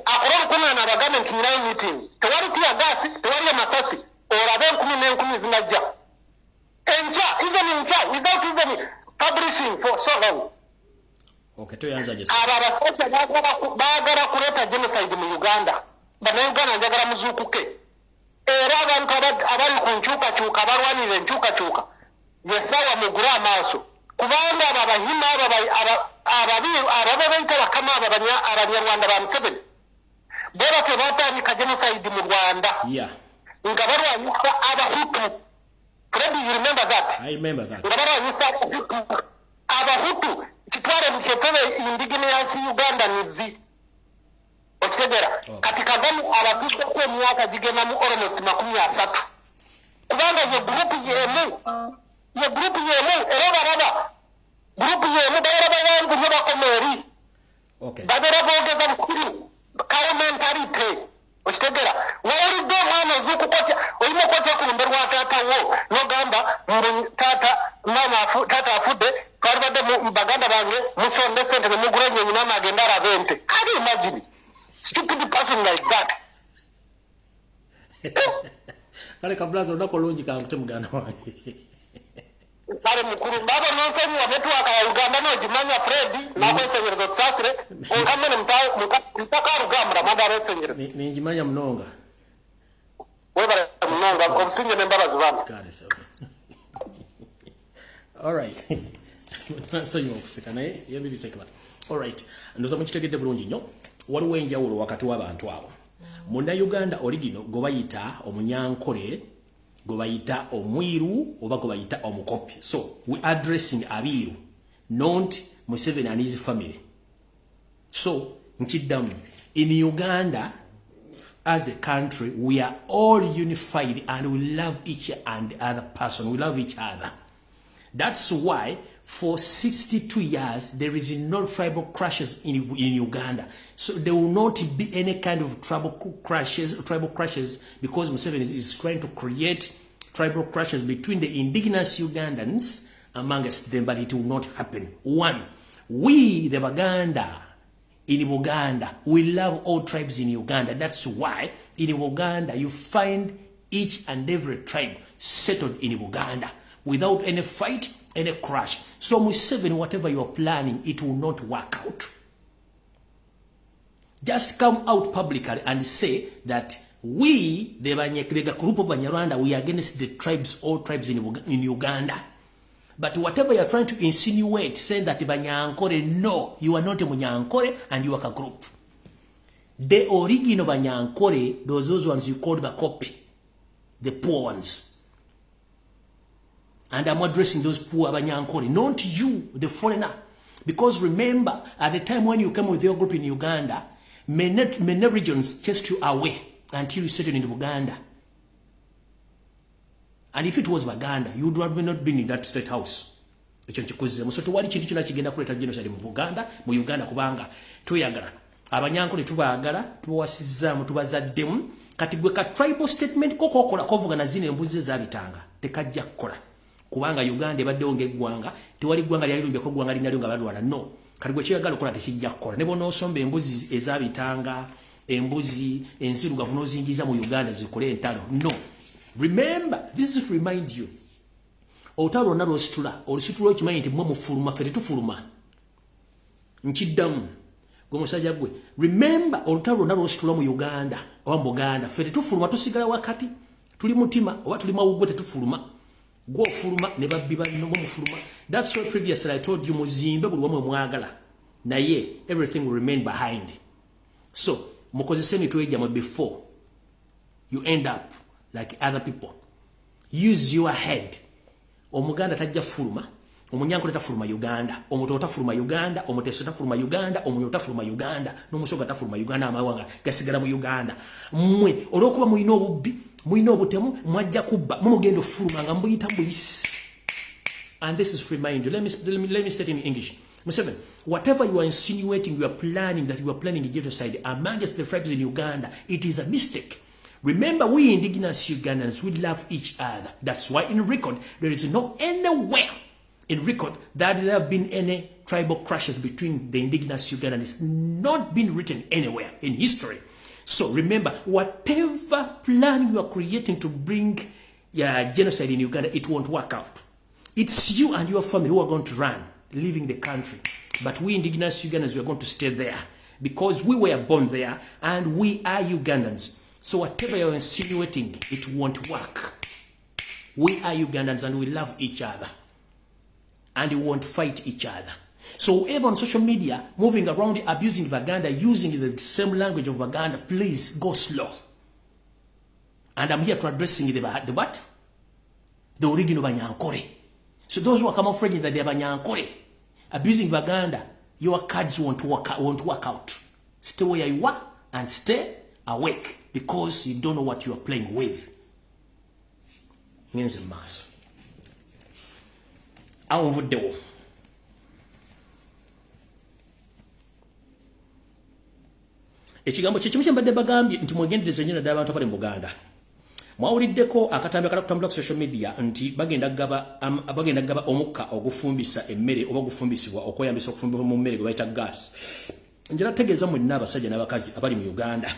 akola omukuŋŋaana Abaganda nti nyinayo meeting tewali tiya gaasi tewali amasasi olabe 10 zinajja enkya without even publishing for so long. Abo abasajja baagala kuleeta genocide mu Uganda bannayuganda njagala muzuukuke era abantu abali ku nkyukakyuka abalwanira enkyukakyuka yesaawa mugule amaaso kubanga abo abahima ababeeyita bakama abo Abanyarwanda ba Museveni bo batyo batandika genocide mu Rwanda nga balwanyisa Abahutu. Fred, you remember that? I remember that. Nga balwanyisa Abahutu kitwale mu kyetebe indigenous Ugandans okitegeera kati Kagame abatuddeko emyaka gigenda mu almost 30 kubanga ye group yemu era baraba group yemu bayala bawanvu nyo bakomeeri Okay. Babera boogeza busiri parliamentary okitegera wawulidde omwana ozuukukotya olina okotya ku lumbe lwa taata wo nogamba taata afudde twalibadde baganda bange musonde sente nemugula ennyonyi naama agenda alaba ente. Can you imagine stupid person like that? Kale kablaza olunaku olungi kankute muganda wange. Kale mukulu baba nonsonyiwa network ya Uganda nogimanya Fred nakwesenyereza otusasire onkamene mutaka rugambula magara esenyereza ningimanya munonga webala munonga kobusinge nembabazi bana kale sawa. Alright. Nsonyiwa okuseka naye yebibisekeba. Alright. Ndoza mukitegedde bulungi nnyo. Waliwo enjawulo wakati w'abantu abo. Munnayuganda oligino gwe bayita omunyankole, gwe bayita omwiru oba gwe bayita omukopi. So we addressing abiru, not Museveni and his family. So nkiddamu, in Uganda as a country we are all unified and we love each and other person. We love each other. That's why for 62 years there is no tribal crashes in Uganda. So there will not be any kind of tribal crashes because Museveni is trying to create tribal crashes between the indigenous Ugandans amongst them, but it will not happen. One, we the Baganda in Uganda, we love all tribes in Uganda. That's why in Uganda you find each and every tribe settled in Uganda without any fight, any crash. So Museveni, whatever you are planning, it will not work out. Just come out publicly and say that we, the group of Banyarwanda, we are against the tribes, all tribes in Uganda. But whatever you are trying to insinuate, saying that Banyankore, no, you are not a Munyankore and you are a group. The original Banyankore, those ones you called the copy, the poor ones. And I'm addressing those poor Banyankore, not you, the foreigner. Because remember, at the time when you came with your group in Uganda, many regions chased you away until you settled in Uganda. And if it was Baganda, you would have not been in that state house. So to what chintu chona kigenda kuleta genocide mu Uganda, mu Uganda kubanga tuyagala. Abanyankole tubagala, tuwasizzamu tubazaddemu, kati gwe ka tribal statement koko kola kovuga na zine embuzi zabitanga. Tekajja kukola. Kubanga Uganda ebadde onge gwanga, tewali gwanga lyali lumbe ko gwanga linali nga balwana no. Kati gwe kyagala kola tekijja kukola. Ne bono osomba embuzi ezabitanga, embuzi enzirugavu nozingiza mu Uganda zikole entalo. No. Remember, this is to remind you. Otalo na olusitula okimanyi nti mwe mufuluma fere tufuluma. Nkiddamu. Gwe musajja gwe. Remember, otalo na olusitula mu Uganda, oba Buganda, fere tufuluma tusigala wakati. Tuli mutima oba tuli mawugwe tetufuluma. Go fuluma ne babbiba no mufuluma. That's why previously I told you muzimbe buli wamwe mwagala. Naye everything will remain behind. So, mukozese mitweja mu before you end up like other people. Use your head. Omuganda tajja fuluma, omunyankole tafuluma Uganda, omuto tafuluma Uganda, omuteso tafuluma Uganda, omunyo tafuluma Uganda, n'omusoga tafuluma Uganda amawanga gasigala mu Uganda. Mmwe olwokuba muyina obubbi, muyina obutemu, mwajja kubba, mumugendo fuluma nga mbuyita mbuyisi. And this is to remind you. Let me state in English. Museveni, whatever you are insinuating, you are planning that you are planning a genocide amongst the tribes in Uganda, it is a mistake. Remember, we indigenous Ugandans, we love each other. That's why in record, there is no anywhere in record that there have been any tribal crashes between the indigenous Ugandans. It's not been written anywhere in history. So remember, whatever plan you are creating to bring genocide in Uganda, it won't work out. It's you and your family who are going to run, leaving the country. But we indigenous Ugandans, we are going to stay there because we were born there and we are Ugandans. So whatever you're insinuating, it won't work. We are Ugandans and we love each other. And we won't fight each other. So whoever on social media, moving around, abusing Baganda, using the same language of Baganda, please go slow. And I'm here to addressing the what? The original Banyankore. So those who are camouflaging that they're Banyankore, abusing Baganda, your cards won't work out. Stay where you are and stay awake. Because you don't know what you are playing with. Ngenze maso. Awonvuddewo. ekigambo kimu kyembadde bagambye nti mwegendereze nnyo naddala abantu abali mu Buganda. Mwawuliddeko akatambi akala kutambula ku social media nti bagenda gaba omukka ogufumbisa emmere oba gufumbisibwa okweyambisa okufumbisa mu mmere gwe bayita gas. Njala tegeeza mwenna abasajja n'abakazi abali mu Uganda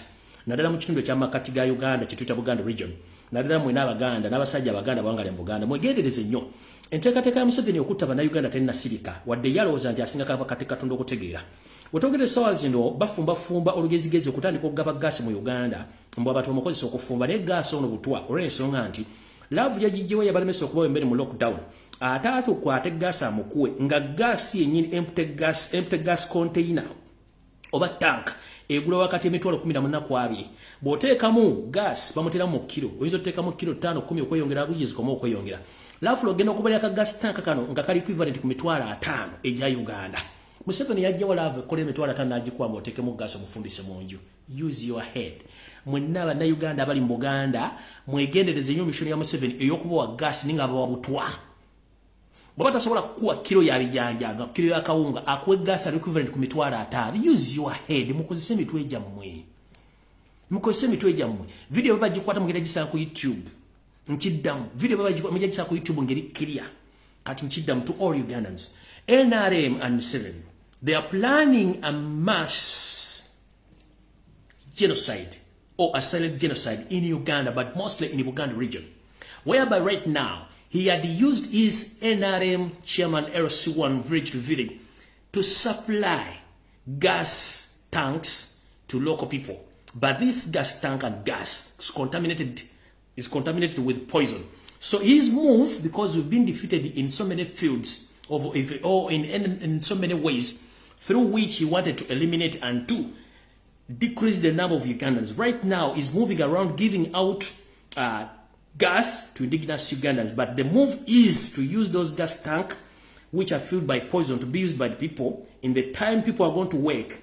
naddala mu kitundu ekyamakati ga Uganda kituyita Buganda region naddala mwenna Abaganda n'abasajja Abaganda bawangale mu Buganda mwegendereze nnyo enteekateeka ya Museveni okutta bannayuganda terina sirika wadde yalowooza nti asinga kati Katonda okutegeera. Wetwogere essaawa zino bafumba olugezigezi okutandika okugaba gaasi mu Uganda mbu abantu bamukozesa okufumba naye gaasi ono butwa olw'ensonga nti laavu yagijjewo yabalemesa okubawa emmere mu lockdown ate atukwate gaasi amukuwe nga gaasi yennyini empty gas container oba tank egula wakati emitwalo 14 bw'oteekamu gaasi bamuteramu mu kilo oyinza oteekamu kilo 5 10 okweyongera buli zikoma okweyongera laafu logenda okubalya ka gas tank kano nga kali equivalent ku mitwalo 5 egya Uganda. Museveni yajjawo laavu ekola emitwalo 5 n'agikuwamu oteekemu gaasi omufumbise mu nju. Use your head. Mwenna bannayuganda abali mu Buganda mwegendereze nnyo mishoni ya Museveni ey'okubawa gaasi ninga abawa butwa. Bw'aba tasobola kukuwa kilo ya bijanja nga kilo ya kawunga akuwe gaasi ali equivalent ku mitwalo 5. Use your head. Mukozese emitwe gyammwe. Video baba gikwata mugenda gisanga ku YouTube. Nchiddamu. Video baba gikwata gisanga ku YouTube ngeri clear. Kati nchiddamu to all Ugandans. NRM and Museveni, they are planning a mass genocide or a silent genocide in Uganda, but mostly in the Buganda region, whereby right now he had used his NRM chairman LC1 village to village to supply gas tanks to local people. But this gas tank and gas is contaminated with poison. So his move, because we've been defeated in so many fields, in so many ways through which he wanted to eliminate and to decrease the number of Ugandans. Right now, he's moving around giving out gas to indigenous Ugandans, but the move is to use those gas tanks, which are filled by poison, to be used by the people. In the time people are going to work,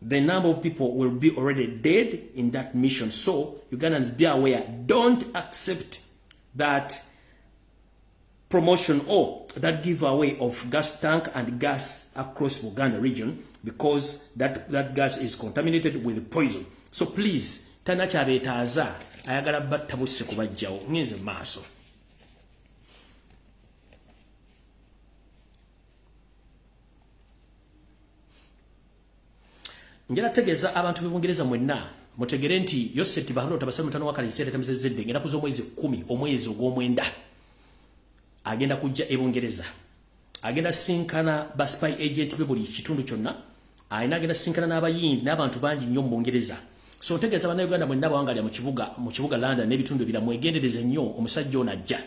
the number of people will be already dead in that mission. So, Ugandans, be aware, don't accept that promotion or that giveaway of gas tank and gas across Uganda region, because that gas is contaminated with poison. So please, tanacha betaza ayagala batta busse kubajjawo ngenze maaso. Njala tegeza abantu b'Ubungereza mwenna mutegere nti Yoseti Bahalo tabasema mutano wakali sete tamzezedde ngenda kuzo mwezi 10 omwezi ogw'omwenda agenda kujja Ebungereza agenda sinkana ba spy agent be buli kitundu kyonna agenda sinkana n'abayindi n'abantu bangi nnyo mu Bungereza. So ntegeeza bannayuganda mwenna bawangalya mu kibuga London n'ebitundu ebira mwegendereze nnyo omusajja ono ajja.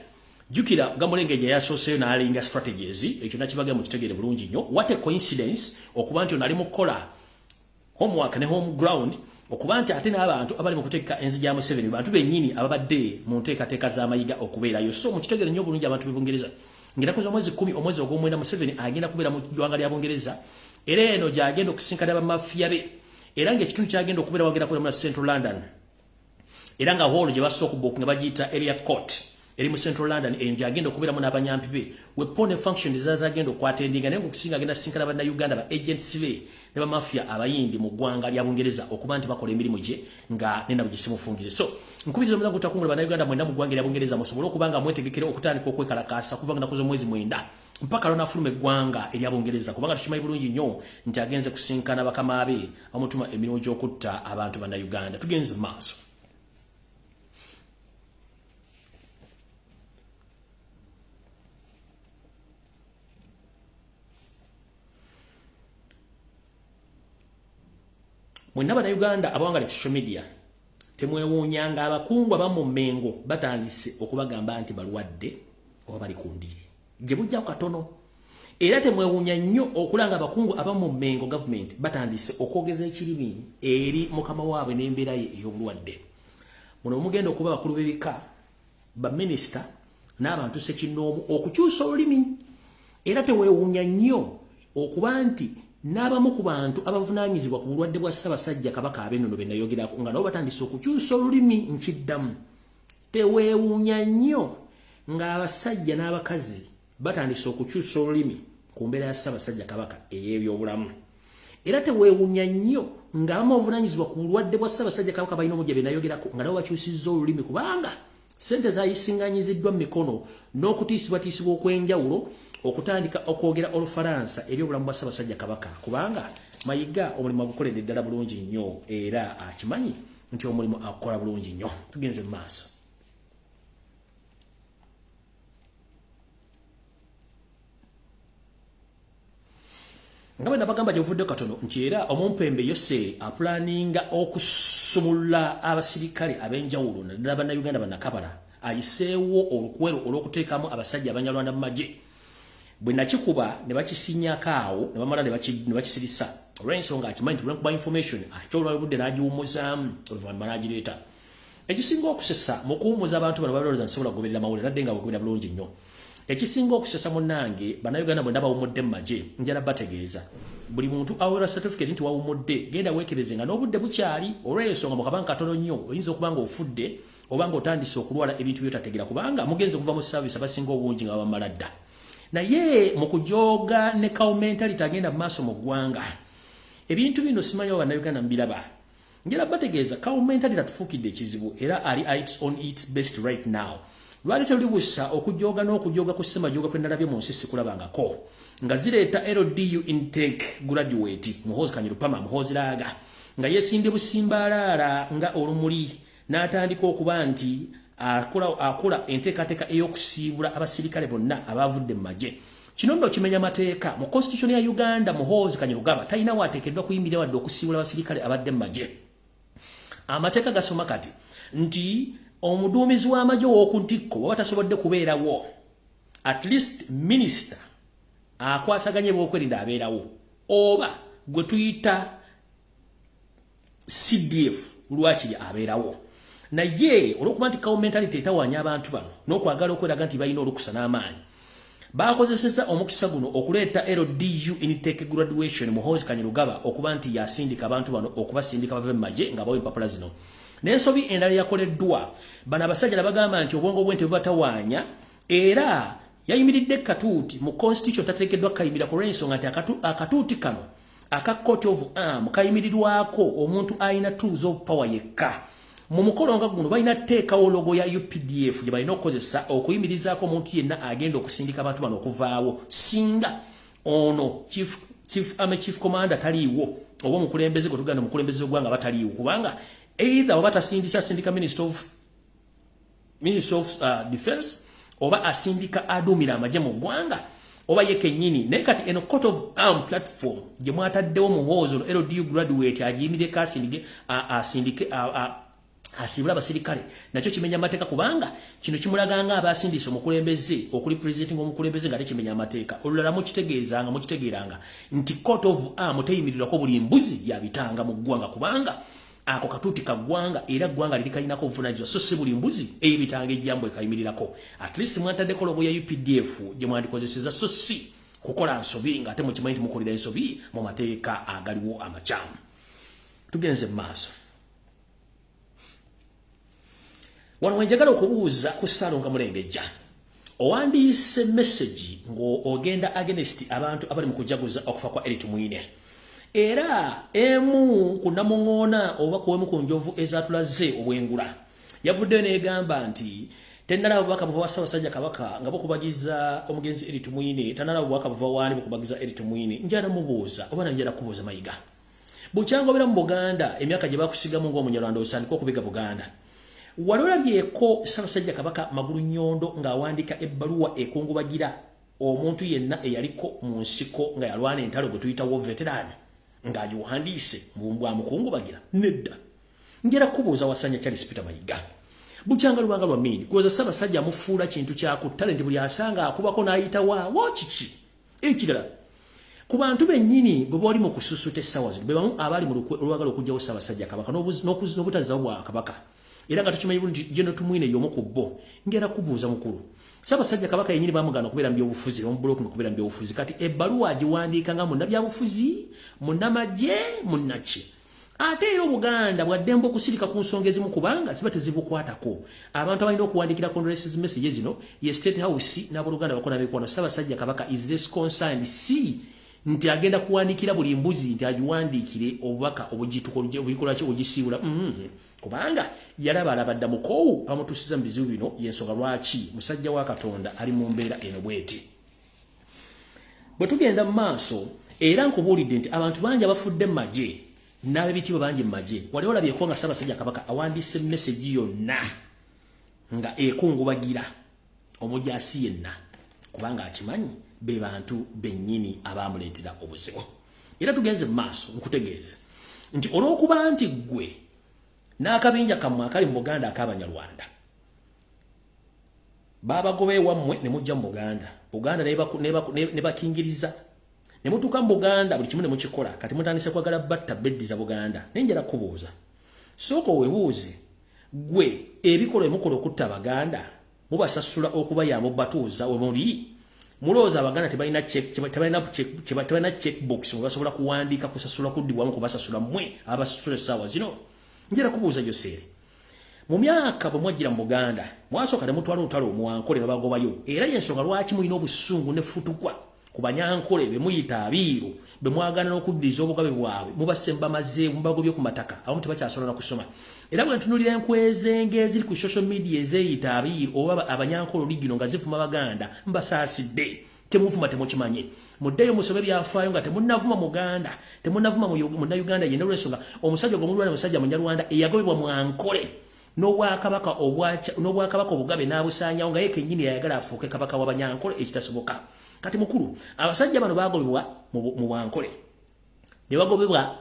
Jukira Gamulengeja yasooseyo n'alinga strategies ekyo nakibaga mu kitegere bulungi nnyo. What a coincidence okuba nti ono ali mu kola homework ne home ground okuba nti ate n'abantu abali mu kuteeka enzija ya Museveni bantu bennyini ababadde mu nteekateeka z'amayiga okubeerayo. So mu kitegere nnyo bulungi abantu b'Ebungereza ngenda kuza omwezi 10 omwezi ogw'omwenda Museveni agenda kubeera mu ggwanga lya Bungereza era eno gy'agenda okusinkana bamafiya be era ng'ekitundu ky'agenda okubeera wagenda kubeera mu Central London era nga holo gye basobola okubuukinga bagiyita area court eri mu Central London eyo gy'agenda okubeeramu n'abanyampi be weapon function zagenda okwatendinga naye ng'okusinga agenda sinkana bannayuganda ba agents be ne bamafia abayindi mu ggwanga lya Bungereza okuba nti bakola emirimu gye nga nenda bugisimufungize. So nkubiriza omulango gutakungula bannayuganda mwenda mu ggwanga lya Bungereza musobole okuba nga mwetegekera okutandika okwekalakaasa kuva nga nakuza omwezi 9 mpaka lona afuluma eggwanga erya Bungereza kubanga tukimanyi bulungi nnyo nti agenze kusinkana bakama be amutuma emirimu gy'okutta abantu bannayuganda. Tugenze mu maaso. Mwenna bannayuganda abawangala social media temwewuunyanga abakungu abamu Mengo batandise okubagamba nti balwadde oba bali ku ndiri gye bujja katono era temwewuunya nnyo okulanga abakungu abamu Mengo government batandise okwogeza ekirimi eri mukama waabwe n'embeera ye ey'obulwadde. Muno mugenda okuba bakulu b'ebika ba minisita n'abantu sekinnoomu okukyusa olulimi era teweewuunya nnyo okuba nti n'abamu ku bantu abavunaanyizibwa ku bulwadde bwa Ssaabasajja Kabaka ab'ennono be nayogerako nga nabo batandise okukyusa olulimi nkiddamu. Teweewuunya nnyo ng'abasajja n'abakazi batandise okukyusa olulimi ku mbeera ya Ssaabasajja Kabaka ey'ebyobulamu era teweewunya nnyo ng'abamu obuvunanyizibwa ku bulwadde bwa Ssaabasajja Kabaka balina omujja bye nayogerako nga nabo bakyusizza olulimi kubanga ssente zaayisiŋŋanyiziddwa mu mikono n'okutiisibwatiisibwa okw'enjawulo okutandika okwogera Olufalansa eri obulamu bwa Ssaabasajja Kabaka kubanga Mayiga omulimu agukoledde ddala bulungi nnyo era akimanyi nti omulimu akola bulungi nnyo. Tugenze mu maaso. Nga bwe nabagamba gyevudde katono nti era omumpembe Yose apulaninga okusumulula abasirikale ab'enjawulo naddala bannayuganda bannakabala ayiseewo olukwero olw'okuteekamu abasajja abanyalwanda mu magye. Bwe nakikuba ne bakisinyako awo ne bamala ne bakisirisa olw'ensonga akimanyi nti olw'enkuba information akyolwabudde n'agiwummuzaamu oluvannyuma n'agireeta. Ekisinga okusesa mu kuwummuza abantu bano balowooza ntisobola kugoberera mawulire nadde nga bagobera bulungi nnyo. Ekisinga okusesa munnange bannayuganda bwe ndabawummudde mu magye njala bategeeza buli muntu aweera certificate nti wawummudde genda weekebeze nga n'obudde bukyali olw'ensonga mu kabanga katono nnyo oyinza okuba nga ofudde oba nga otandise okulwala ebintu by'otategera kubanga mugenze okuva mu service abasinga obungi nga bamala dda. Naye mu kujooga ne mentality agenda mu maaso mu ggwanga ebintu bino simanyi oba bannayuganda mbiraba njala bategeeza mentality tatufuukidde ekizibu era ali on its best right now. Lwali terulibusa okujooga n'okujooga ku ssemajooga kwe nalabye mu nsi sikulabangako nga zireeta LDU intake graduate Muhoozi Kanyirupama Muhoozi Laaga nga yeesinde busimbaalaala nga olumuli n'atandika okuba nti akola enteekateeka ey'okusiibula abasirikale bonna abavudde mu magye. Kino nno kimenya mateeka mu constitution ya Uganda. Muhoozi Kanyirugaba talina waateekeddwa kuyimirira wadde okusiibula abasirikale abadde mu magye. Amateeka gasoma kati nti omuduumizi w'amagye ow'oku ntikko bw'aba tasobodde kubeerawo at least minister akwasaganya ebyokwerinda abeerawo oba gwe tuyita CDF lwakiri abeerawo. Naye olw'okuba nti mentality etawaanya abantu bano n'okwagala okweraga nti balina olukusa n'amaanyi baakozeseza omukisa guno okuleeta LDU intake graduation Muhoozi Kanyirugaba okuba nti yasindika abantu bano okubasindika bave mu magye nga bawa empapula zino. N'ensobi endala yakoleddwa bano abasajja nabagamba nti obwongo bw'ente bubatawaanya era yayimiridde katuuti mu constitution tateekeddwa kayimira ku lw'ensonga nti akatuuti kano aka court of arm kayimirirwako omuntu ayina tools of power yekka. Mu mukolo nga guno balina teekawo logo ya UPDF gye balina okukozesa okuyimirizaako omuntu yenna agenda okusindika abantu bano okuvaawo singa ono chief commander taliiwo oba omukulembeze gwe tugenda omukulembeze gwanga bataliiwo kubanga either oba tasindisa asindika minister of defense oba asindika aduumira amagye mu ggwanga oba ye kennyini. Naye kati eno court of arm platform gye mwataddewo Muhoozi ono LDU graduate agiyimireko asindike asibula abasirikale nakyo kimenya amateeka kubanga kino kimulaga nga abasindisa omukulembeze okuli president omukulembeze nga tekimenya amateeka. Olulala mukitegeeranga nti court of arm teyimirirwako buli mbuzi yabitanga mu ggwanga kubanga ako katuuti ka ggwanga era ggwanga liri kalinako obuvunaanyizibwa so si buli mbuzi ey'ebitanga ejjambo ekayimirirako. At least mwataddeko logo ya UPDF gye mwandikozeseza so si kukola nsobi ng'ate mukimanyi nti mukolera ensobi mu mateeka agaliwo amakyamu. Tugenze mu maaso. Wano wenjagala okubuuza ku Ssaalonga Mulengejja owandiise message ng'ogenda against abantu abali mu kujaguza okufa kwa Tumwiine era emu ku Namuŋŋoona oba ku emu ku njovu ezatulaze obwengula yavuddeyo n'egamba nti tennalaba bubaka buva wa Ssaabasajja Kabaka nga bukubagiza omugenzi Tumwiine tannalaba bubaka buva waani bukubagiza Tumwiine. Njala mubuuza oba nanjala kubuuza Mayiga bukyanga obeera mu Buganda emyaka gye bakusigamu ng'omunyarwanda osandika okubiga Buganda walolabyeko Ssaabasajja Kabaka magulu nnyondo ng'awandiika ebbaluwa ekungubagira omuntu yenna eyaliko mu nsiko nga yalwana entalo gwe tuyita war veteran ng'agiwandiise bwa mukungubagira nedda. Njala kubuuza Wasanya Charles Peter Mayiga bukyanga lubanga lwa mini kuweza Ssaabasajja amufuula kintu kyaku talenti buli asanga akubako n'ayita waawo kiki ekirala ku bantu bennyini bwe bali mu kususuta essaawa zino be bamu abali mu olwagala okugyawo Ssaabasajja Kabaka n'obutazawo bwa Kabaka era nga tukimanyi bulungi General Tumwiine y'omu ku bo. Ngera kubuuza mukulu Ssaabasajja Kabaka yennyini bamugana okubeera mu byobufuzi omubulooki mu kubeera mu byobufuzi kati ebbaluwa agiwandiika nga munnabyabufuzi munnamagye munnaki ate era Obuganda bwaddemba okusirika ku nsonga ezimu kubanga ziba tezibukwatako. Abantu abalina okuwandikira condolences messages zino ye State House n'abooluganda bakola beekwano Ssaabasajja Kabaka is less concerned si nti agenda kuwandikira buli mbuzi nti agiwandikire obubaka obugituko obikola ki ogisiibula kubanga yalaba alabadda mukowu bamutusiza mu bizibu bino yensonga lwaki musajja wa Katonda ali mu mbeera eno bweti. Bwe tugenda mu maaso era nkubuulidde nti abantu bangi abafudde mu magye n'ab'ebitiibwa bangi mu magye wali olabyeko nga Ssaabasajja Kabaka awandiise message yonna nga ekungubagira omujaasi yenna kubanga akimanyi be bantu bennyini abamuleetera obuzibu. Era tugenze mu maaso nkutegeeza nti olw'okuba nti ggwe n'akabinja kammwe akali mu Buganda ak'Abanyarwanda baabagoba ewammwe ne mujja mu Buganda ne bakingiriza ne mutuuka mu Buganda buli kimu ne mukikola kati mutandise kwagala batta beddi za Buganda. Naye njala kubuuza sooka weebuuze gwe ebikolwa emukola okutta Abaganda mubasasula okubayamba batuuza we muli mulowooza Abaganda tebalina checkbox mwe basobola kuwandiika kusasula kuddibwamu kubasasula mmwe abasasula essaawa zino. Njala kubuuza Joseere mu myaka bwe mwajjira mu Buganda mwasooka ne mutwala olutalo Muwankole ne bagobayo era yensonga lwaki mulina obusungu ne futukwa ku Banyankole be muyita abiiru be mwagana n'okuddiza obugabe bwabwe mubasemba maze mubagobye ku mataka abamu tebakyasobola kusoma. Era bwe ntunulira enkwezenge eziri ku social media ezeyita abiiru oba Abanyankole oligino nga zivuma Baganda mbasaasidde temuvuma temukimanye muddeyo musome byafaayo nga temunnavuma Muganda temunnavuma Munnayuganda yenna olw'ensonga omusajja ogw'omulwana musajja Munyarwanda eyagobebwa Mwankole n'obwakabaka obugabe n'abusaanyawo nga ye kennyini yayagala afuuke kabaka w'Abanyankole ekitasoboka. Kati mukulu abasajja bano baagobebwa mu Bwankole ne bagobebwa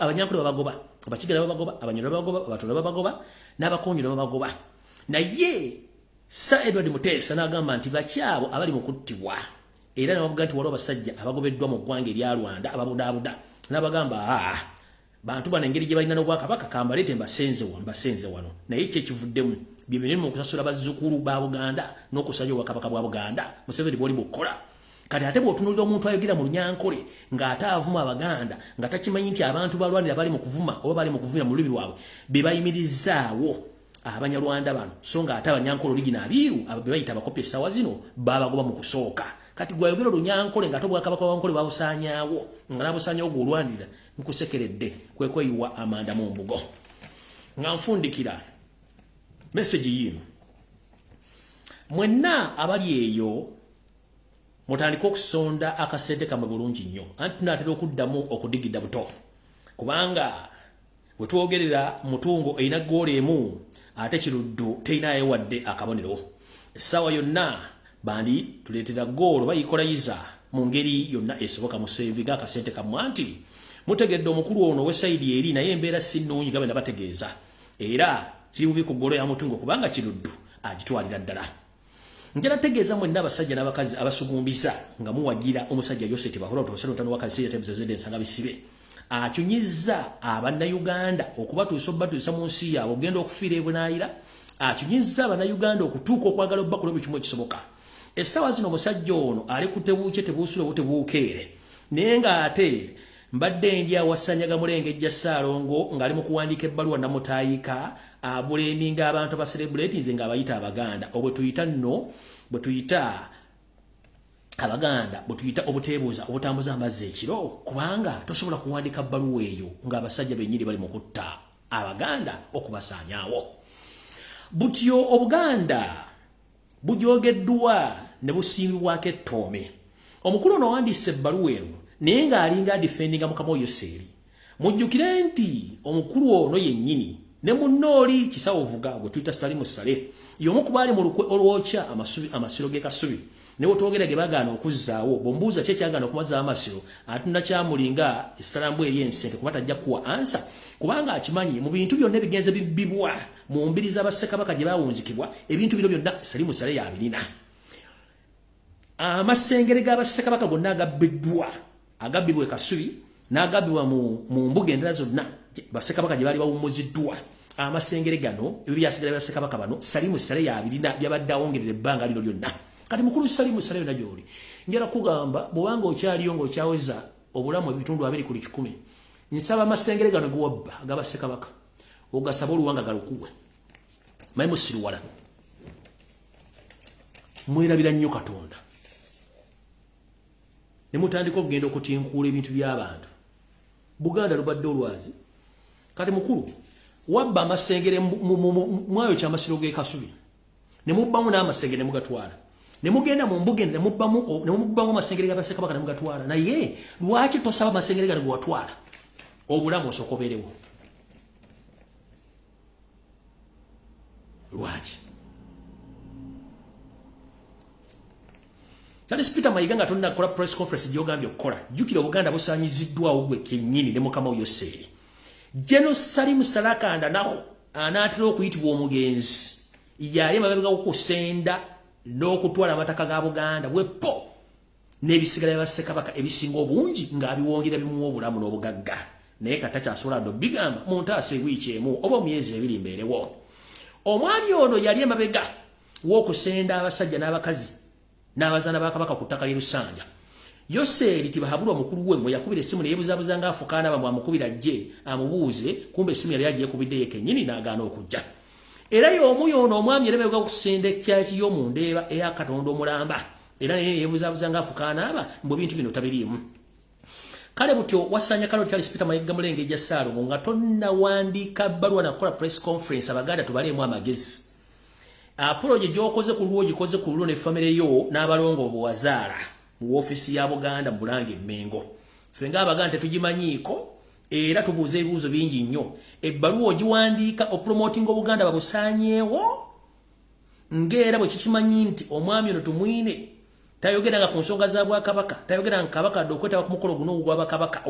Abanyankole babagoba Abakigala babagoba Abanyoro babagoba Abatonda babagoba n'Abakonjo babagoba. Naye Sir Edward Muteesa n'agamba nti bakyabo abali mu kuttibwa era n'abavuga nti waliwo abasajja abagobeddwa mu ggwanga erya Rwanda ababudaabuda n'abagamba bantu bano engeri gye balina n'Obwakabaka kambaleete mbasenze wano naye kyekivuddemu bye binene mu kusasula bazzukulu ba Buganda n'okusajja Obwakabaka bwa Buganda Museveni bw'oli bukola. Kati ate bw'otunuulira omuntu ayogira mu Lunyankole ng'ate avuma Abaganda nga takimanyi nti abantu balwanira bali mu kuvuma oba bali mu kuvumira mu lulimi lwabwe be bayimirizaawo Abanyarwanda bano so ng'ate Abanyankole oligina abiiru be bayita abakopi essaawa zino babagoba mu kusooka. Kati gwayogera Olunyankole ng'ate Obwakabaka bwa Nkole babusaanyaawo nga n'abusaanyaawo gw'olwanirira nkusekeredde kwe kweyiwa amanda mu mbugo. Nga nfundikira message yino mwenna abali eyo mutandika okusonda akasente kamwe bulungi nnyo anti tunaatera okuddamu okudigidda buto kubanga bwe twogerera mutungo erina ggoolo emu ate Kiruddu terinayo wadde akabonero. Essaawa yonna bandi tuleetera ggoolo bayikolayiza mu ngeri yonna esoboka museviga akasente kammwe anti mutegedde omukulu ono w'essayidi eri naye embeera si nnungi nga bwe nabategeeza era kiri bubi ku ggoolo ya mutungo kubanga Kiruddu agitwalira ddala. Njala tegeeza mwenna abasajja n'abakazi abasugumbiza nga muwagira omusajja Joseph Bahura otusalutano wakasi ya tebezezede nsanga bisibe akyunyiza Abannayuganda okubatuusa obatuusa mu nsi yaabwe ogenda okufiira ebunaayira akyunyiza Abannayuganda okutuuka okwagala obbakulo buli kimu ekisoboka. Essaawa zino omusajja ono ali ku tebuukye tebuusula obutebuukeere naye ng'ate mbadde ndya wasanyaga Mulengejja Ssaalongo ng'ali mu kuwandiika ebbaluwa namutaayika abuleminga abantu aba celebrities ng'abayita Abaganda obwe tuyita nno bwe tuyita Abaganda bwe tuyita obuteebuuza obutambuza amazzi ekiro kubanga tosobola kuwandiika bbaluwa eyo ng'abasajja bennyini bali mu kutta Abaganda okubasaanyaawo. Butyo Obuganda bujogeddwa ne busiimibwako ettoome. Omukulu ono wandiise ebbaluwa eno naye ng'alinga defendinga Mukama oyo Seeri. Mujjukire nti omukulu ono yennyini ne munnooli Kisawovuga gwe tuyita Salimu Sale y'omu ku baali mu lukwe olwokya amasiro g'e Kasubi ne bw'otwogera ge bagaana okuzzaawo bw'ombuuza ki ekyagaana okumazaawo amasiro atunda kyamulinga essalambwa eri ensenke kuba tajja kuwa ansa kubanga akimanyi mu bintu byonna ebigenze bibbibwa mu mbiri z'abassekabaka gye baawunzikibwa ebintu bino byonna Salimu Sale y'abirina. Amasengere g'abassekabaka gonna agabbibwa e Kasubi n'agabbibwa mu mbuga endala zonna bassekabaka gye baali bawummuziddwa. Amasengere gano ebyo byasigala bassekabaka bano Salimu Sale y'abirina byabadde awongerera ebbanga lino lyonna. Kati mukulu Salimu Sale yonna gy'oli njala kugamba bw'obanga okyaliyo ng'okyaweza obulamu ebitundu 2/100 nsaba amasengere gano gewabba ag'abassekabaka ogasaba oluwanga galukuwe maye musiruwala mwerabira nnyo Katonda ne mutandika okugenda okutinkula ebintu by'abantu. Buganda lubadde olwazi. Kati mukulu wabba amasengere mwayo kyamasiro g'ekasubi. Ne mubbamu n'amasengere ne mugatwala. Ne mugenda mu mbuge ne mubbamu amasengere g'Abassekabaka ne mugatwala. Naye lwaki tosaba amasengere gano gwatwala? Obulamu osokoberewo. Lwaki? Charles Peter Mayiga nga tonna kola press conference gyogambye okukola. Jjukira Obuganda busaanyiziddwawo gwe kennyini ne mukama oyo Seeri. Genocide Musalakanda nako anaatera okuyitibwa omugenzi. Yali amabega okusenda n'okutwala amataka ga Buganda bwepo n'ebisigala by'Abassekabaka ebisinga obungi ng'abiwongera bimuwa obulamu n'obugagga. Naye katakyasobola ndo bigamba mu ntaasa ewiiki emu oba omuyezi ebiri mbeerewo. Omwami ono yali emabega w'okusenda abasajja n'abakazi n'abazaana ba Kabaka ku ttaka ly'e Lusanja. Yoseeri Tibahabulwa omukulu we mwe yakubira essimu ne yeebuzaabuza ng'afukaana bamwe amukubira jje amubuuze, kumbe essimu yali agyekubidde ye kennyini n'agaana okujja. Era y'omu y'ono omwami yali emabega w'okusenda ekyaki y'omu Ndeeba eya Katonda omulamba. Era naye yeebuzaabuza ng'afukaana aba mbu ebintu bino tabiriimu. Kale butyo wasanya kalo Charles Peter Mayiga Mulengejja Saalongo nga tonnawandiika bbaluwa nakola press conference Abaganda tubaleemu amagezi. Apology gy'okoze ku lwo gikoze ku lwo ne famire yo n'abalongo obuwazaala mu ofisi ya Buganda mu Bulange Mmengo. Ffe ng'Abaganda tetugimanyiiko era tubuuza ebibuuzo bingi nnyo. Ebbaluwa ogiwandiika opromoting Obuganda babusaanyeewo ng'era bwe kikimanyi nti omwami ono Tumwine tayogeranga ku nsonga za Bwakabaka, tayogeranga Kabaka adde okwetaba ku mukolo guno ogwa Kabaka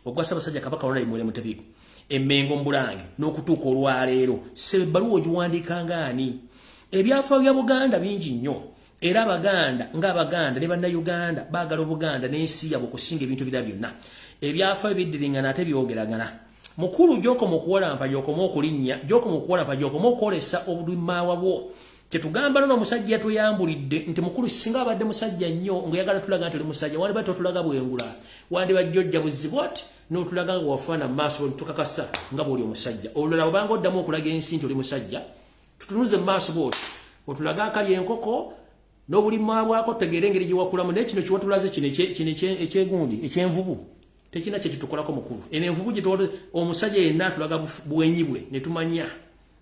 ogwa Ssaabasajja Kabaka Ronald Muwere Mutebi Emmengo mu Bulange n'okutuuka olwaleero. Sebe ebbaluwa ogiwandiika ng'ani? Ebyafaayo bya Buganda bingi nnyo era Abaganda ng'Abaganda ne Bannayuganda baagala Obuganda n'ensi yabwe okusinga ebintu ebirala byonna. Ebyafaayo biddiringana ate byogeragana. Mukulu gy'okoma okuwalampa gy'okoma okulinnya, gy'okoma okuwalampa gy'okoma okwolesa obudimaawa bwo. Kyetugamba nno omusajja tuyambulidde nti mukulu singa abadde musajja nnyo ng'oyagala tulaga nti oli musajja wandi bati otulaga bwengula wandi bajjojja buzibu ati n'otulaga nga wafaana mu maaso tukakasa nga bw'oli omusajja. Olulala obanga oddamu okulaga ensi nti oli musajja tutunuze mu maaso bwoti otulaga akali enkoko n'obulimwa bwako tegeera engeri gye wakulamu. Naye kino kiwatulaze kino ekyegundi ekyenvubu tekina kye kitukolako mukulu. Eno envubu gye omusajja yenna atulaga bwenyi bwe ne tumanya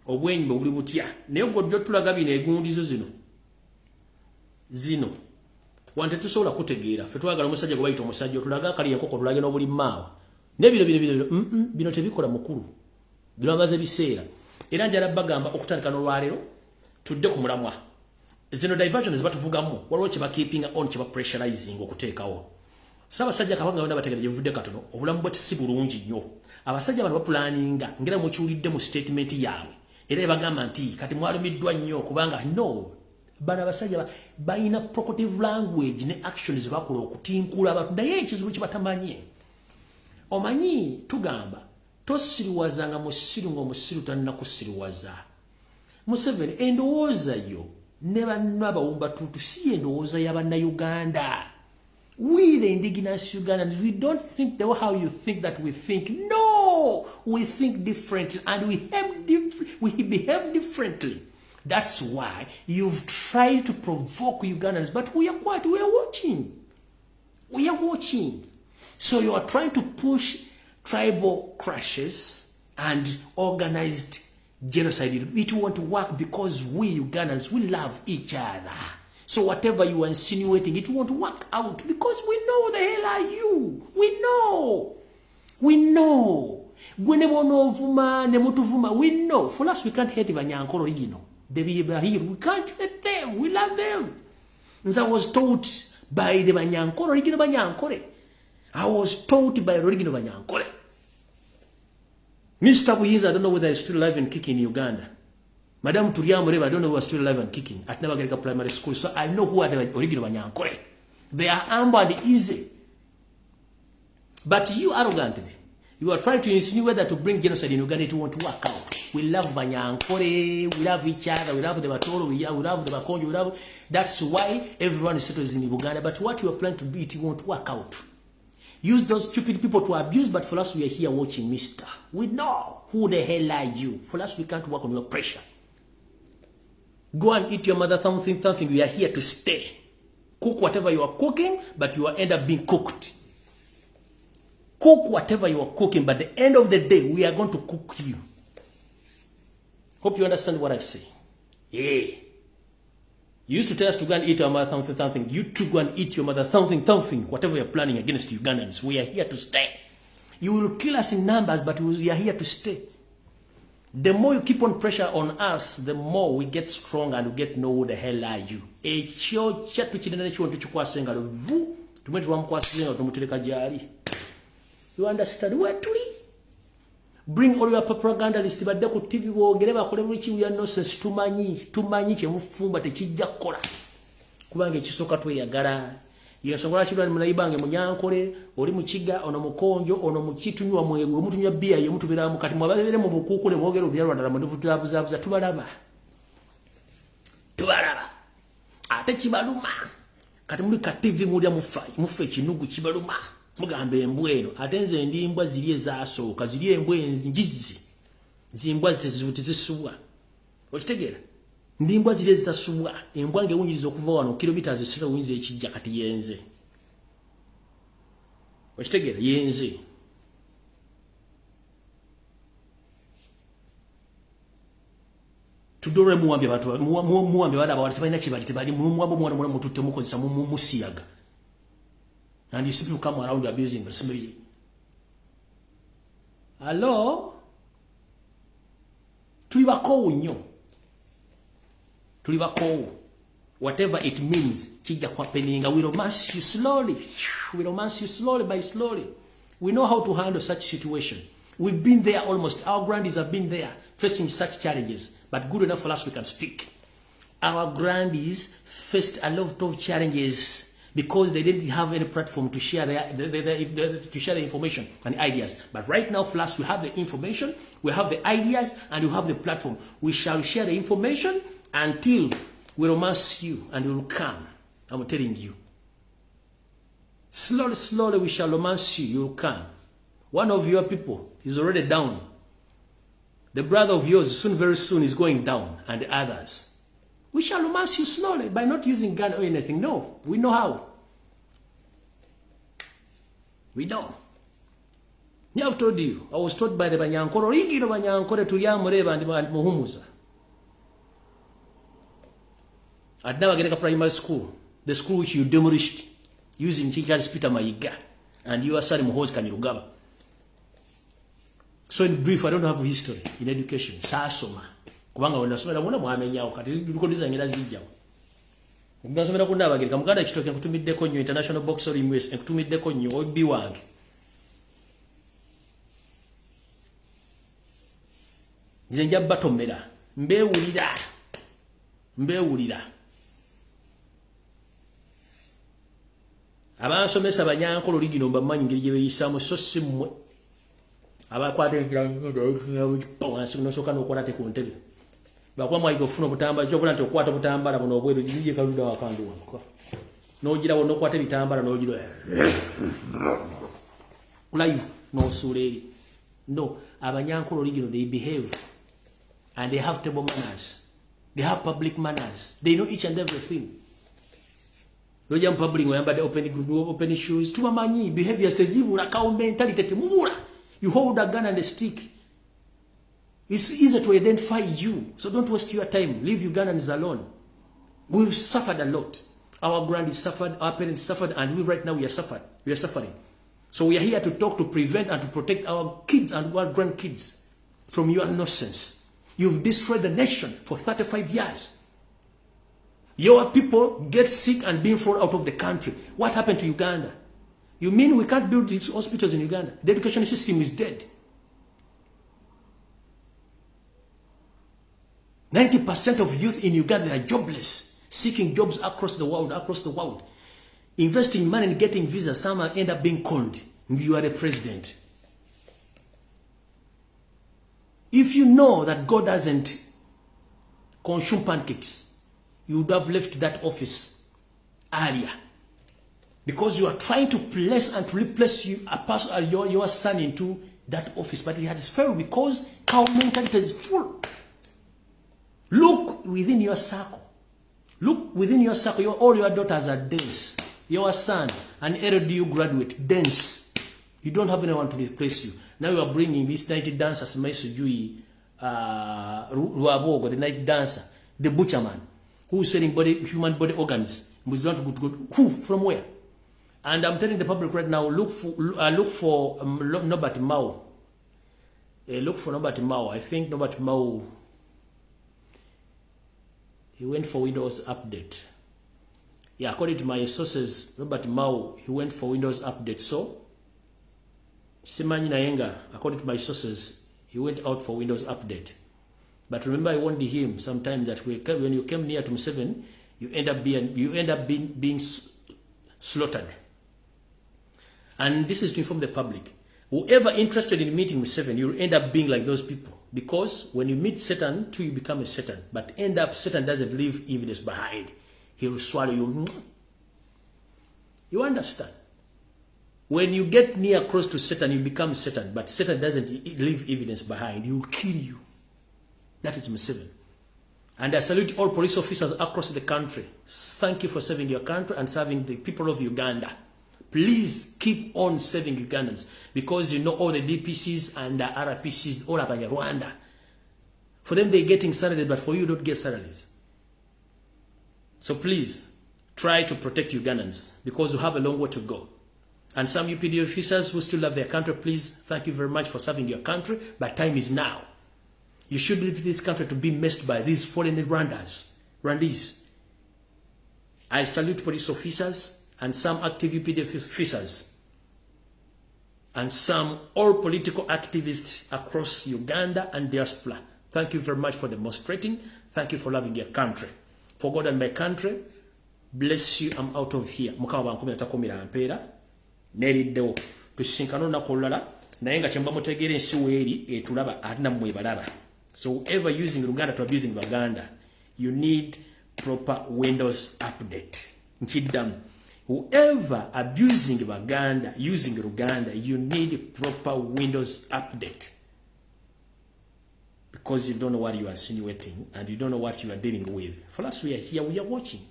obwenyi bwe buli butya. Naye gwe tulaga bino egundizo zino wante tusobola kutegeera. Ffe twagala omusajja gwe bayita omusajja otulaga akali enkoko tulage n'obulimaawa. Ne bino tebikola mukulu. Bino amaze biseera. Era njala bagamba okutandika n'olwaleero tudde ku mulamwa. Zino diversions batuvugamu waliwo kye bakeepinga on kye bapressurizing okuteekawo. Ssaabasajja Kabaka yonna bategera gye buvudde katono obulamu bwe si bulungi nnyo. Abasajja bano bapulaninga ngera mukiwulidde mu statement yaabwe. Era bagamba nti kati mwalumiddwa nnyo kubanga no bana abasajja balina provocative language ne actions bakola okutinkula abantu. Naye ekizibu kibatamanye. Omanyi tugamba tosiriwazanga musiru ng'omusiru tannakusiriwaza. Museveni endowooza yo ne banno abawumba tutu si endowooza y'Abannayuganda. We the indigenous Ugandans, we don't think the way how you think that we think. No, we think differently and we behave differently. That's why you've tried to provoke Ugandans, but we are watching. We are watching. So you are trying to push tribal crashes and organized genocide. It won't work because we Ugandans, we love each other. So whatever you are insinuating, it won't work out because we know the hell are you. We know. We know. We know. For us, we can't hate Banyankore original. They are here. We can't hate them. We love them. And I was taught by the Banyankore, original Banyankore. I was taught by the original Banyankore. Mr. Buyinza, I don't know whether he's still alive and kicking in Uganda. Madam Turiamu, I don't know who are still alive and kicking at Navagarika Primary School. So I know who are the original Banyankore. They are humble and easy. But you arrogantly, you are trying to insinuate that to bring genocide in Uganda, it won't work out. We love Banyankore, we love each other, we love the Batoro, we love the Bakonjo, we love. That's why everyone settles in Uganda. But what you are planning to do, it won't work out. Use those stupid people to abuse, but for us, we are here watching, mister. We know who the hell are you. For us, we can't work on your pressure. Go and eat your mother something. We are here to stay. Cook whatever you are cooking, but you will end up being cooked. Cook whatever you are cooking, but at the end of the day, we are going to cook you. Hope you understand what I say. Yeah. You used to tell us to go and eat our mother something. You to go and eat your mother something. Whatever you're planning against Ugandans, we are here to stay. You will kill us in numbers, but we are here to stay. The more you keep on pressure on us, the more we get strong and we get to know who the hell are you. You understand where to live? Bring all your propagandalists badde ku TV boogere bakole buli kimu ya nonsense tumanyi kye mufumba tekijja kukola kubanga ekisoka tweyagala yensongola kirwani munayibange munyankole oli mukiga ono mukonjo ono mukitunywa mwewe mutunywa bia ye mutubira mu kati mwabere mu bukukule mwogere obyalwa dala mu tutabuzabuza tubalaba ate kibaluma kati muli ka TV mulya mufe ekinugu kibaluma mugambe embweno atenze ndimbwa ziri ezasooka ziri embwe njizi zimbwa zitezisuwa okitegera ndimbwa ziri ezitasuwa embwa ngewunyiriza okuva wano kilometers zisika wunyiza ekijja kati yenze okitegera yenze tudore muwambe batu muwambe bala bawati balina kibali tebali muwambo mwana mututte mukozesa musiyaga. And you see people come around abusing the smell. Hello? Tulibako unyo. Whatever it means, kija kwa peninga. We romance you slowly. By slowly. We know how to handle such situation. We've been there almost. Our grandies have been there facing such challenges. But good enough for us, we can speak. Our grandies faced a lot of challenges because they didn't have any platform to share the information and ideas. But right now, for us, we have the information, we have the ideas, and we have the platform. We shall share the information until we romance you, and you will come. I'm telling you. Slowly, we shall romance you. You will come. One of your people is already down. The brother of yours, very soon, is going down, and the others. We shall romance you slowly by not using gun or anything. No, we know how. We know. I've told you. I was taught by the Banyankoro. Rigino Banyankore to Yamureva and Muhumuza. I'd never get a primary school. The school which you demolished using Charles Peter Maiga. And you are Salim Hos Kanyugaba. So in brief, I don't have history in education. Sasoma. Kubanga wanasomera mwana mwamenya okati bikodiza ngera zijja. Ngasomera kunda bagirika muganda kitoke kutumiddeko nnyo international boxer in US kutumiddeko nnyo obi wange. Nze njja batomera mbewulira. Abansomesa Banyankolo ligino bamanyi ngeri gye beyisamu so si mmwe. Abakwate nosoka nokola te ku ntebe. Bakwa mwayiga ofuna butambala kyokula nti okwata butambala buno obweru gije kaluda wakandu wanko. Nogira wono kwate bitambala nogira. Live no suleli. No, Abanyankolo ligino they behave and they have table manners. They have public manners. They know each and everything. Loja public wayamba de open shoes tubamanyi behaviors tezibula ka mentality temubula. You hold a gun and a stick. It's easy to identify you. So don't waste your time. Leave Ugandans alone. We've suffered a lot. Our grandies suffered, our parents suffered, and we right now we are suffering. So we are here to talk, to prevent and to protect our kids and our grandkids from your nonsense. You've destroyed the nation for 35 years. Your people get sick and being thrown out of the country. What happened to Uganda? You mean we can't build these hospitals in Uganda? The education system is dead. 90% of youth in Uganda are jobless, seeking jobs across the world. Investing money in getting visas, some end up being conned. You are the president. If you know that God doesn't consume pancakes, you would have left that office earlier. Because you are trying to place and to replace your son into that office. But it has failed because cow mentality is full. Look within your circle. Look within your circle, all your daughters are dense. Your son, an LDU graduate, dense. You don't have anyone to replace you. Now you are bringing these night dancers, Maisujui, Ruabogo, the night dancer, the butcher man, who's selling human body organs. Who? From where? And I'm telling the public right now, look for Nobert Mao. Look for Nobert Mao. I think Nobert Mao, he went for Windows update. Yeah, according to my sources, Nobert Mao, he went for Windows update. So, Simanyi Nayenga, according to my sources, he went out for Windows update. But remember, I warned him sometimes that when you came near to M7, you end up being slaughtered. And this is to inform the public. Whoever interested in meeting M7, you'll end up being like those people. Because when you meet Satan, too, you become a Satan. But end up, Satan doesn't leave evidence behind. He will swallow you. You understand? When you get near close to Satan, you become Satan. But Satan doesn't leave evidence behind. He will kill you. That is M7. And I salute all police officers across the country. Thank you for serving your country and serving the people of Uganda. Please keep on serving Ugandans, because you know all the DPCs and the RPCs all about Rwanda. For them, they're getting salaries, but for you, don't get salaries. So please, try to protect Ugandans, because you have a long way to go. And some UPD officers who still love their country, please, thank you very much for serving your country, but time is now. You should leave this country to be messed by these foreign Rwandese. I salute police officers and some active UPD officers and some all political activists across Uganda and diaspora. Thank you very much for demonstrating. Thank you for loving your country. For God and my country, bless you. I'm out of here. Mukama bankumi atakomira ampera neriddewo tusinkano nakolala naye nga kyemba mutegeera ensi weeri etulaba atina mmwe balaba. So whoever using Uganda to abusing Baganda, you need proper Windows update. Nchiddamu. Whoever abusing Baganda, using Uganda, you need proper Windows update. Because you don't know what you are insinuating and you don't know what you are dealing with. For us, we are here, we are watching.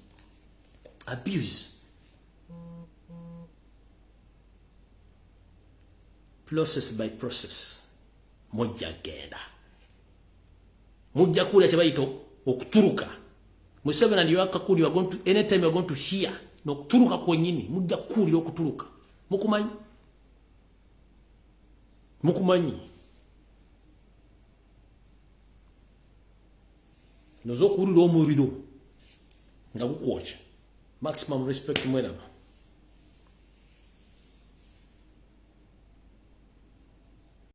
Abuse. Process by process. Moja genda. Moja kule chabaito okuturuka. Museveni and Yoweri you are going to, anytime you are going to hear no kuturuka kwenyini, muja kuli okuturuka. Mukumanyi. Nozo kuri lo murido. Nga kukocha. Maximum respect mwelaba.